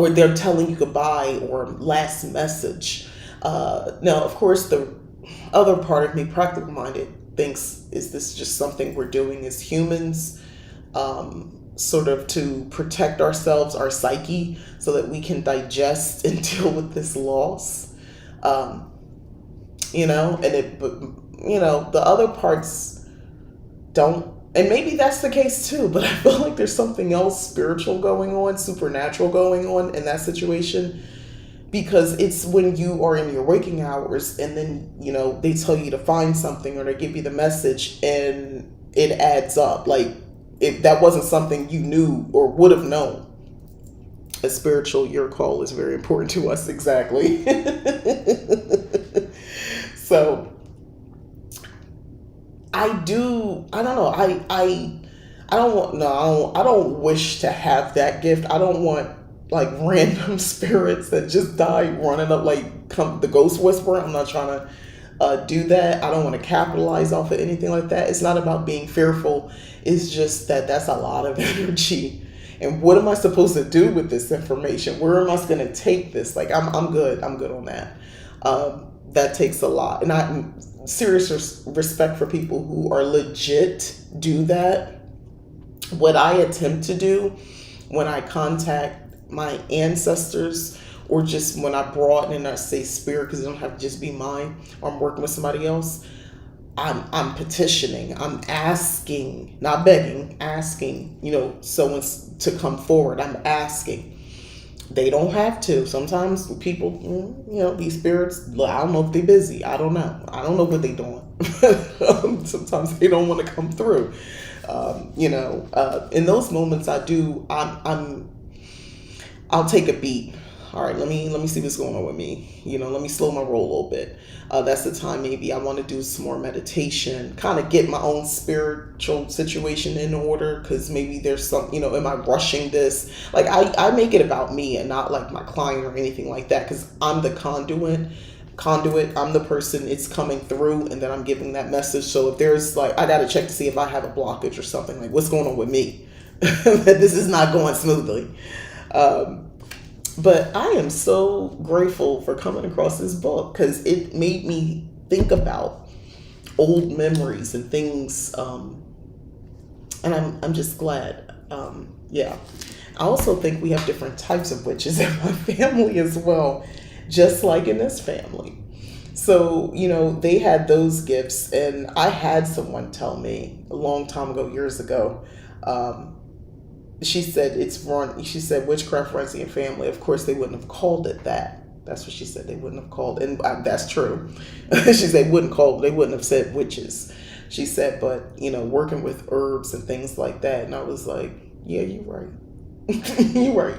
Speaker 1: they're telling you goodbye or last message. Now, of course, the other part of me, practical minded, thinks, is this just something we're doing as humans? Sort of to protect ourselves, our psyche, so that we can digest and deal with this loss. But the other parts don't, and maybe that's the case too, but I feel like there's something else spiritual going on, supernatural going on in that situation, because it's when you are in your waking hours and then, they tell you to find something or they give you the message and it adds up. Like, if that wasn't something you knew or would have known. A spiritual, your call is very important to us. Exactly. So I don't know. I don't wish to have that gift. I don't want like random spirits that just die running up like come the ghost whisperer. I'm not trying to do that. I don't want to capitalize off of anything like that. It's not about being fearful. It's just that that's a lot of energy. And what am I supposed to do with this information? Where am I going to take this? Like, I'm good. I'm good on that. That takes a lot. And I serious respect for people who are legit do that. What I attempt to do when I contact my ancestors, or just when I broaden and I say spirit, because it don't have to just be mine, or I'm working with somebody else, I'm petitioning, I'm asking, not begging, asking, someone to come forward. I'm asking. They don't have to. Sometimes people, these spirits, I don't know if they're busy. I don't know. I don't know what they're doing. Sometimes they don't want to come through. In those moments I'll take a beat. All right, let me see what's going on with me. Let me slow my roll a little bit. That's the time maybe I want to do some more meditation, kind of get my own spiritual situation in order, because maybe there's some, am I rushing this? Like, I make it about me and not like my client or anything like that, because I'm the conduit. I'm the person it's coming through, and then I'm giving that message. So if there's like, I got to check to see if I have a blockage or something, like what's going on with me. This is not going smoothly. But I am so grateful for coming across this book, because it made me think about old memories and things. And I'm just glad. Yeah. I also think we have different types of witches in my family as well, just like in this family. So, they had those gifts, and I had someone tell me a long time ago, years ago, she said witchcraft runs in your family. Of course, they wouldn't have called it that. That's what she said. They wouldn't have called, and that's true. She said they wouldn't have said witches. She said, but working with herbs and things like that. And I was like, yeah, you're right. You're right.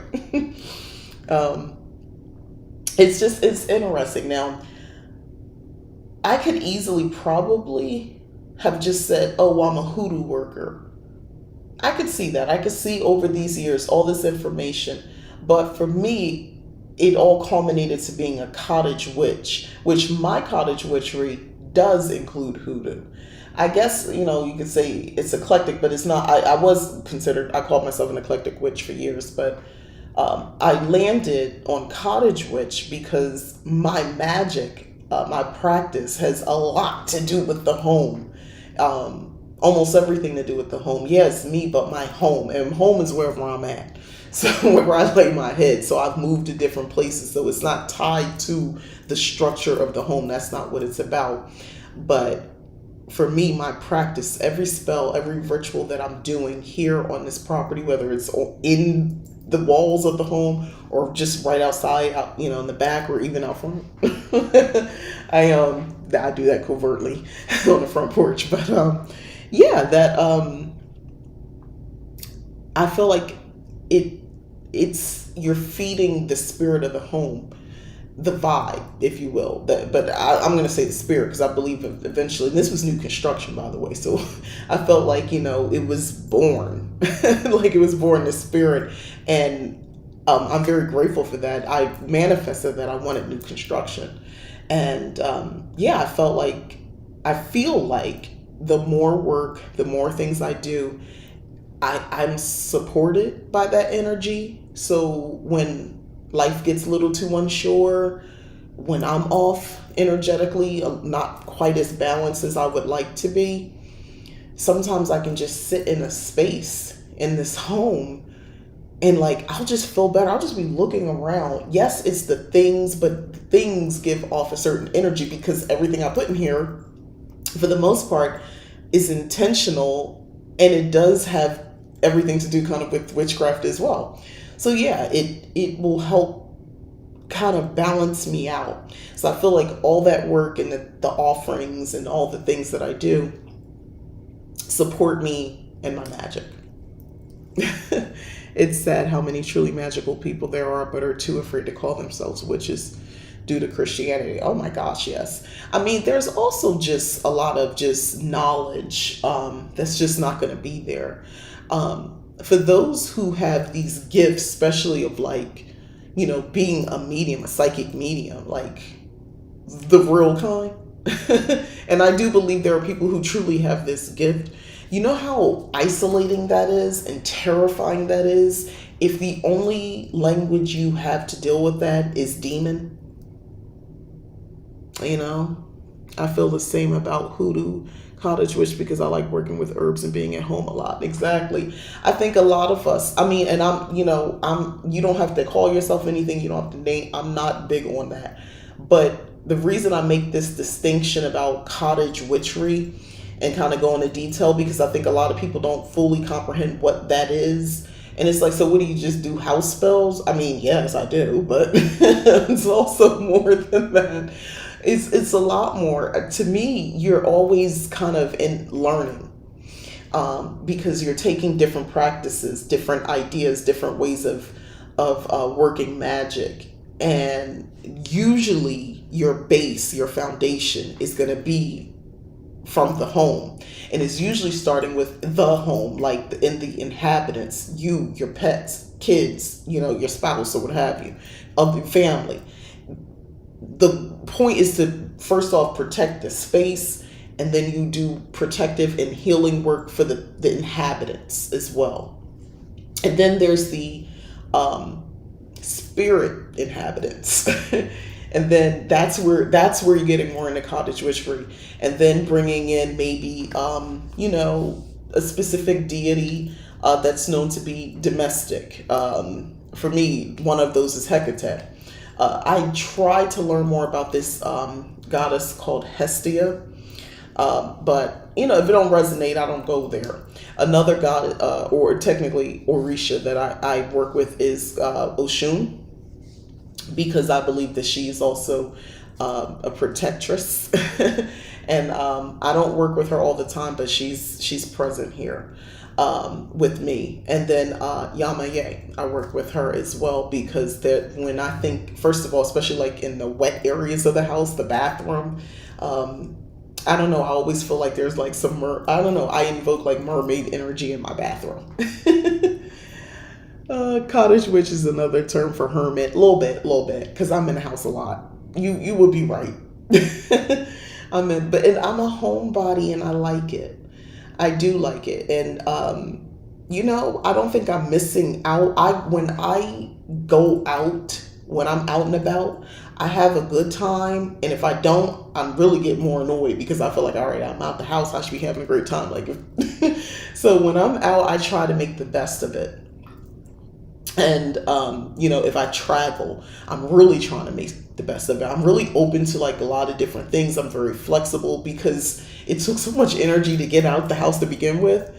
Speaker 1: It's interesting. Now, I could easily probably have just said, oh, well, I'm a hoodoo worker. I could see that. I could see over these years all this information. But for me, it all culminated to being a cottage witch, which my cottage witchery does include hoodoo. I guess, you could say it's eclectic, but it's not. I called myself an eclectic witch for years, but I landed on cottage witch because my magic, my practice has a lot to do with the home. Almost everything to do with the home. Yes, me, but my home. And home is wherever I'm at. So where I lay my head. So I've moved to different places. So it's not tied to the structure of the home. That's not what it's about. But for me, my practice, every spell, every ritual that I'm doing here on this property, whether it's in the walls of the home or just right outside, out, in the back or even out front. I do that covertly on the front porch. But I feel like it's you're feeding the spirit of the home, the vibe, if you will. But I'm going to say the spirit, because I believe eventually, and this was new construction, by the way, so I felt like, it was born, like it was born, the spirit, and I'm very grateful for that. I manifested that I wanted new construction, And yeah, I feel like the more work, the more things I do, I'm supported by that energy. So when life gets a little too unsure, when I'm off energetically, not quite as balanced as I would like to be, sometimes I can just sit in a space in this home and like I'll just feel better. I'll just be looking around. Yes, it's the things, but the things give off a certain energy because everything I put in here, for the most part, is intentional, and it does have everything to do kind of with witchcraft as well. So yeah, it will help kind of balance me out. So I feel like all that work and the offerings and all the things that I do support me and my magic. It's sad how many truly magical people there are, but are too afraid to call themselves witches due to Christianity. Oh my gosh, yes. I mean, there's also just a lot of just knowledge that's just not going to be there. For those who have these gifts, especially of like, being a medium, a psychic medium, like the real kind. And I do believe there are people who truly have this gift. You know how isolating that is and terrifying that is if the only language you have to deal with that is demon? I feel the same about hoodoo cottage witch because I like working with herbs and being at home a lot. Exactly. I think a lot of us, I mean, and you don't have to call yourself anything. You don't have to name. I'm not big on that. But the reason I make this distinction about cottage witchery and kind of go into detail, because I think a lot of people don't fully comprehend what that is. And it's like, so what do you just do, house spells? I mean, yes, I do, but it's also more than that. It's a lot more. To me, you're always kind of in learning because you're taking different practices, different ideas, different ways of working magic. And usually your base, your foundation is going to be from the home, and it's usually starting with the home, like in the inhabitants, you, your pets, kids, your spouse or what have you, of your family. The point is to first off protect the space, and then you do protective and healing work for the inhabitants as well. And then there's the spirit inhabitants. And then that's where you're getting more into cottage witchery, and then bringing in maybe a specific deity that's known to be domestic. For me, one of those is Hecate. I tried to learn more about this goddess called Hestia, but if it don't resonate, I don't go there. Another god, or technically Orisha, that I work with is Oshun, because I believe that she is also a protectress. And I don't work with her all the time, but she's present here with me. And then Yamaye, I work with her as well, because when I think, first of all, especially like in the wet areas of the house, the bathroom, I don't know, I always feel like there's like I invoke like mermaid energy in my bathroom. Cottage witch is another term for hermit. A little bit, because I'm in the house a lot. You would be right. I'm a homebody, and I like it. I do like it, and I don't think I'm missing out. When I'm out and about, I have a good time, and if I don't, I really get more annoyed because I feel like, all right, I'm out the house, I should be having a great time. Like, so when I'm out, I try to make the best of it. And, if I travel, I'm really trying to make the best of it. I'm really open to like a lot of different things. I'm very flexible because it took so much energy to get out the house to begin with.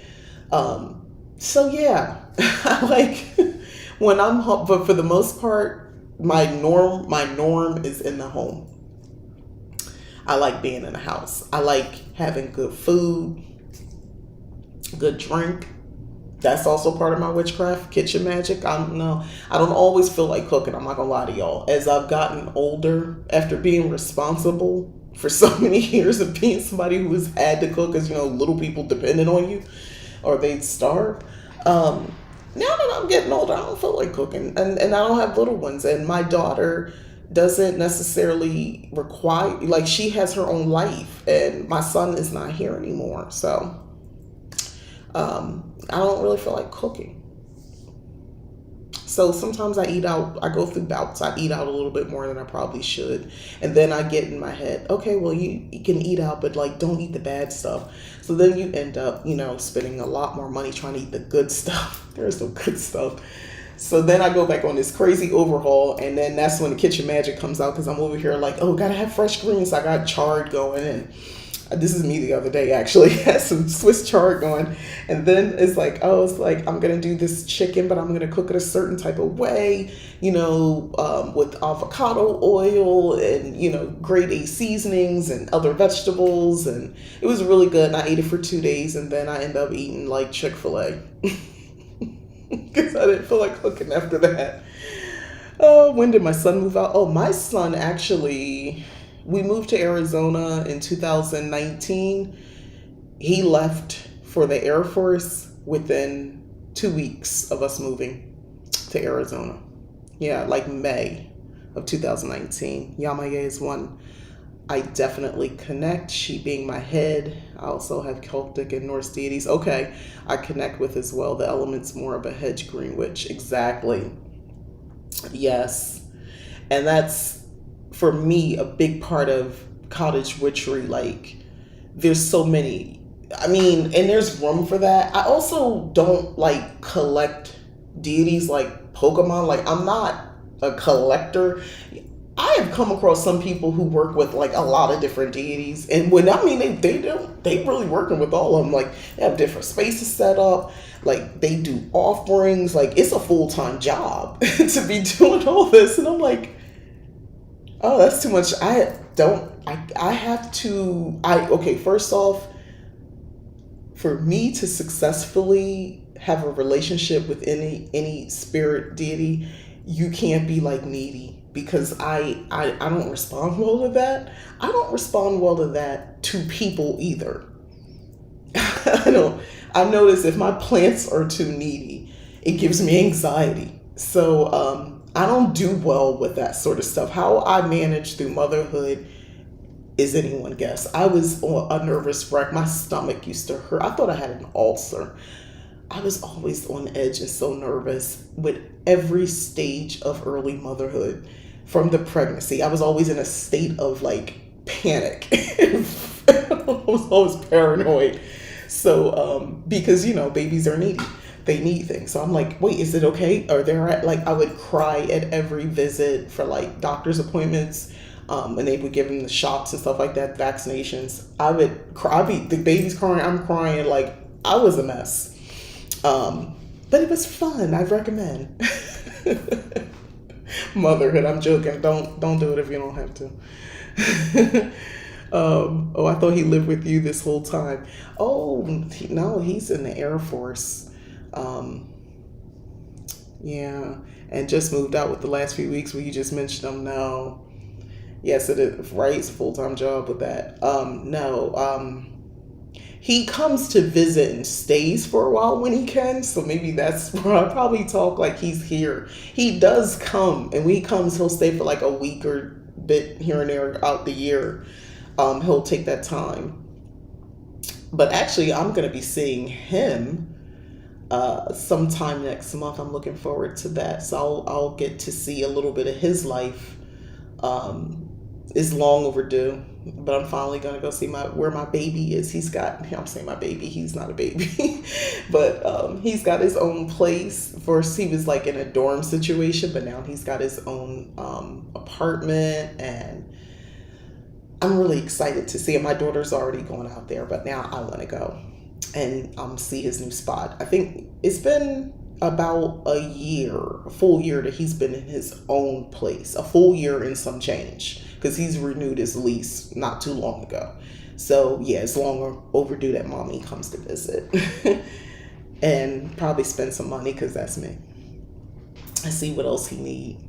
Speaker 1: So yeah, I like when I'm home, but for the most part, my norm is in the home. I like being in the house. I like having good food, good drink. That's also part of my witchcraft, kitchen magic. I don't know. I don't always feel like cooking. I'm not gonna lie to y'all. As I've gotten older, after being responsible for so many years of being somebody who has had to cook, because little people depending on you, or they'd starve. Now that I'm getting older, I don't feel like cooking, and I don't have little ones. And my daughter, doesn't necessarily require, like, she has her own life, and my son is not here anymore. So I don't really feel like cooking. So sometimes I eat out. I go through bouts. I eat out a little bit more than I probably should. And then I get in my head, okay, well, you can eat out, but like, don't eat the bad stuff. So then you end up, spending a lot more money trying to eat the good stuff. There's no good stuff. So then I go back on this crazy overhaul, and then that's when the kitchen magic comes out, because I'm over here like, oh, gotta have fresh greens. I got chard going, and this is me the other day actually. Had some Swiss chard going, and then it's like I'm gonna do this chicken, but I'm gonna cook it a certain type of way, with avocado oil and grade A seasonings and other vegetables, and it was really good. And I ate it for 2 days, and then I ended up eating like Chick-fil-A. Because I didn't feel like cooking after that. When did my son move out? Oh, my son actually, we moved to Arizona in 2019. He left for the Air Force within 2 weeks of us moving to Arizona. Yeah, like May of 2019. Yamaye is one I definitely connect. She being my head. I also have Celtic and Norse deities. Okay, I connect with as well. The element's more of a hedge green witch. Exactly. Yes. And that's, for me, a big part of cottage witchery. Like, there's so many. I mean, and there's room for that. I also don't like collect deities like Pokemon. Like, I'm not a collector. I have come across some people who work with like a lot of different deities, and they really working with all of them. Like, they have different spaces set up, like they do offerings, like it's a full-time job to be doing all this. And I'm like, oh, that's too much. Okay, first off, for me to successfully have a relationship with any spirit deity, you can't be like needy. Because I don't respond well to that. I don't respond well to that to people either. I notice if my plants are too needy, it gives me anxiety. So I don't do well with that sort of stuff. How I manage through motherhood is anyone guess. I was on a nervous wreck. My stomach used to hurt. I thought I had an ulcer. I was always on edge and so nervous with every stage of early motherhood. From the pregnancy, I was always in a state of like panic. I was always paranoid. So, because babies are needy, they need things. So I'm like, wait, is it okay? Or I would cry at every visit for like doctor's appointments, and they would give them the shots and stuff like that, vaccinations. I would cry. The baby's crying, I'm crying. Like, I was a mess. But it was fun. I recommend. Motherhood. I'm joking. Don't do it if you don't have to. I thought he lived with you this whole time. Oh, no, he's in the Air Force. Yeah, and just moved out with the last few weeks where you just mentioned him. No. Yes, it is, right? It's a full-time job with that. No. He comes to visit and stays for a while when he can, so maybe that's where I probably talk like he's here. He does come, and when he comes, he'll stay for like a week or bit here and there out the year. He'll take that time. But actually, I'm going to be seeing him sometime next month. I'm looking forward to that. So I'll get to see a little bit of his life. It's long overdue. But I'm finally going to go see where my baby is. I'm saying my baby, he's not a baby. But he's got his own place. First, he was like in a dorm situation, but now he's got his own apartment. And I'm really excited to see him. My daughter's already going out there, but now I want to go and see his new spot. I think it's been about a full year that he's been in his own place. A full year and some change. Because he's renewed his lease not too long ago. So, yeah, it's long overdue that mommy comes to visit. And probably spend some money, because that's me. I see what else he needs.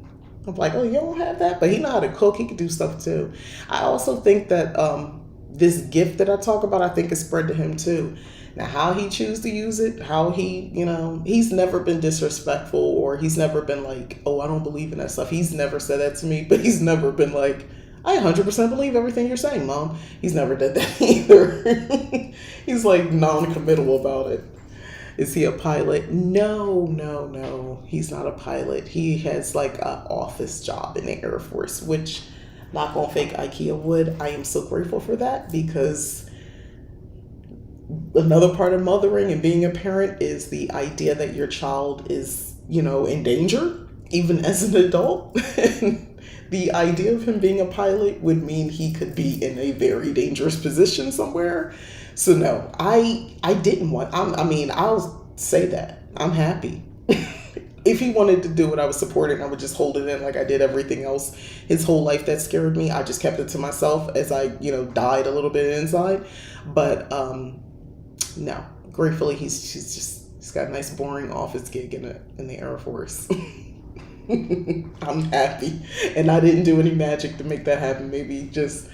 Speaker 1: I'm like, oh, you don't have that? But he know how to cook. He can do stuff, too. I also think that this gift that I talk about, I think is spread to him, too. Now, how he chooses to use it, how he, he's never been disrespectful, or he's never been like, oh, I don't believe in that stuff. He's never said that to me, but he's never been like, I 100% believe everything you're saying, Mom. He's never did that either. He's like non-committal about it. Is he a pilot? No, no, no. He's not a pilot. He has like an office job in the Air Force, which, not gonna fake IKEA wood. I am so grateful for that, because another part of mothering and being a parent is the idea that your child is, in danger, even as an adult. The idea of him being a pilot would mean he could be in a very dangerous position somewhere. So no, I didn't want, I'll say that. I'm happy. If he wanted to do it, I would support it, and I would just hold it in like I did everything else. His whole life that scared me, I just kept it to myself as I, died a little bit inside. But no, gratefully he's got a nice boring office gig in the Air Force. I'm happy, and I didn't do any magic to make that happen. Maybe just,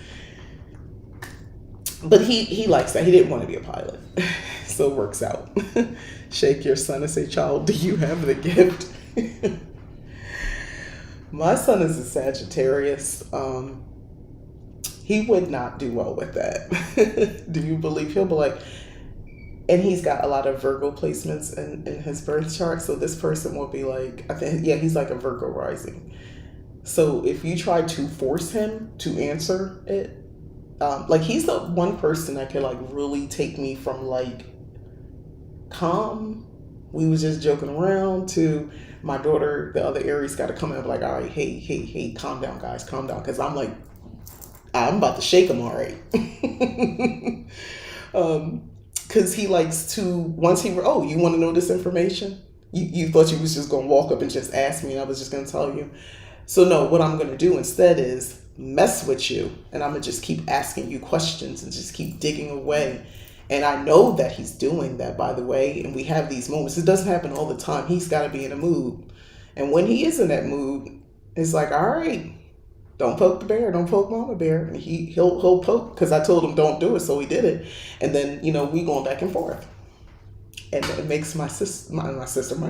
Speaker 1: but he likes that. He didn't want to be a pilot, so it works out. Shake your son and say, child, do you have the gift? My son is a Sagittarius. He would not do well with that. Do you believe? He'll be like, and he's got a lot of Virgo placements in his birth chart. So this person will be like, I think, yeah, he's like a Virgo rising. So if you try to force him to answer it, like he's the one person that could like really take me from like calm, we was just joking around, to my daughter, the other Aries, got to come in and be like, all right, hey, calm down, guys, calm down. Because I'm like, I'm about to shake him, all right. Because he likes to, once you want to know this information? You thought you was just going to walk up and just ask me and I was just going to tell you. So no, what I'm going to do instead is mess with you, and I'm going to just keep asking you questions and just keep digging away. And I know that he's doing that, by the way, and we have these moments. It doesn't happen all the time. He's got to be in a mood. And when he is in that mood, it's like, all right, don't poke the bear, don't poke mama bear. And he'll poke, because I told him don't do it, so he did it. And then, we going back and forth. And it makes my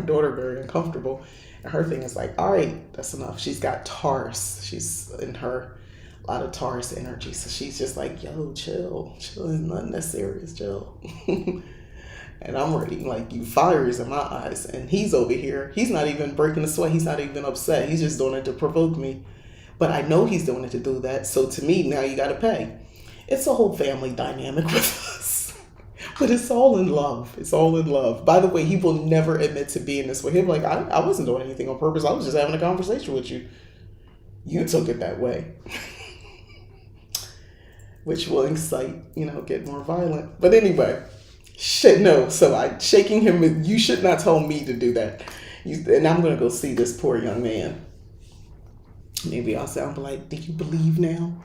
Speaker 1: daughter very uncomfortable. And her thing is like, all right, that's enough. She's got Taurus. She's in her a lot of Taurus energy. So she's just like, yo, chill. There's nothing that serious, chill. And I'm ready, like, you fires in my eyes. And he's over here. He's not even breaking a sweat. He's not even upset. He's just doing it to provoke me. But I know he's doing it to do that. So to me, now you got to pay. It's a whole family dynamic with us. But it's all in love. It's all in love. By the way, he will never admit to being this way. He'll be like, I wasn't doing anything on purpose. I was just having a conversation with you. You took it that way. Which will incite, get more violent. But anyway, no. So shaking him, you should not tell me to do that. And I'm going to go see this poor young man. Maybe I'll sound like, do you believe now?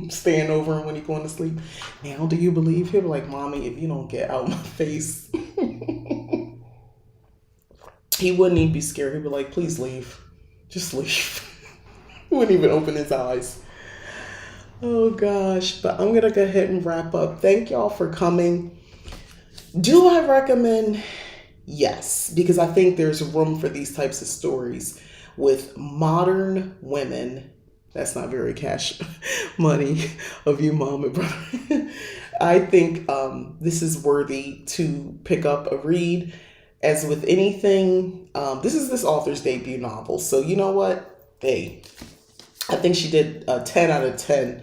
Speaker 1: Staying over him when he's going to sleep. Now, do you believe? He'll be like, Mommy, if you don't get out of my face. He wouldn't even be scared. He'd be like, please leave. Just leave. He wouldn't even open his eyes. Oh, gosh. But I'm going to go ahead and wrap up. Thank y'all for coming. Do I recommend? Yes, because I think there's room for these types of stories with modern women. That's not very cash money of you, Mom and brother. I think this is worthy to pick up a read. As with anything, this is this author's debut novel. So you know what? Hey, I think she did a 10 out of 10.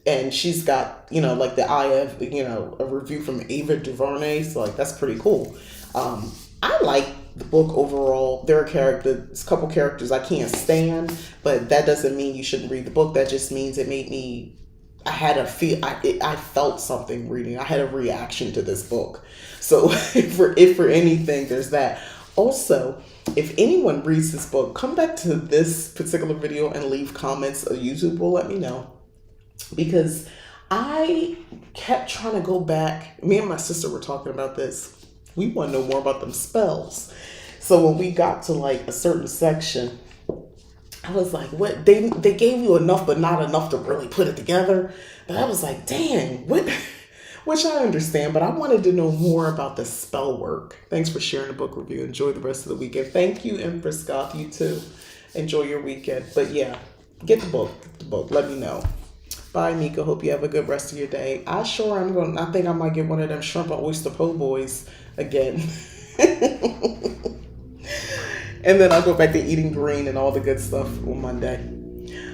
Speaker 1: And she's got, like the eye of, a review from Ava DuVernay. So like, that's pretty cool. I like the book overall. There are a couple characters I can't stand, but that doesn't mean you shouldn't read the book. That just means it made me, I felt something reading. I had a reaction to this book. So if for anything, there's that. Also, if anyone reads this book, come back to this particular video and leave comments. YouTube will let me know. Because I kept trying to go back. Me and my sister were talking about this. We want to know more about them spells. So when we got to like a certain section, I was like, what? They gave you enough, but not enough to really put it together. But I was like, dang, Which I understand, but I wanted to know more about the spell work. Thanks for sharing the book review. Enjoy the rest of the weekend. Thank you, Empress Goth. You too. Enjoy your weekend. But yeah, get the book. Get the book. Let me know. Bye, Mika. Hope you have a good rest of your day. I think I might get one of them shrimp and oyster po' boys again. And then I'll go back to eating green and all the good stuff on Monday.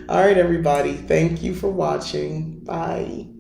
Speaker 1: All right, everybody. Thank you for watching. Bye.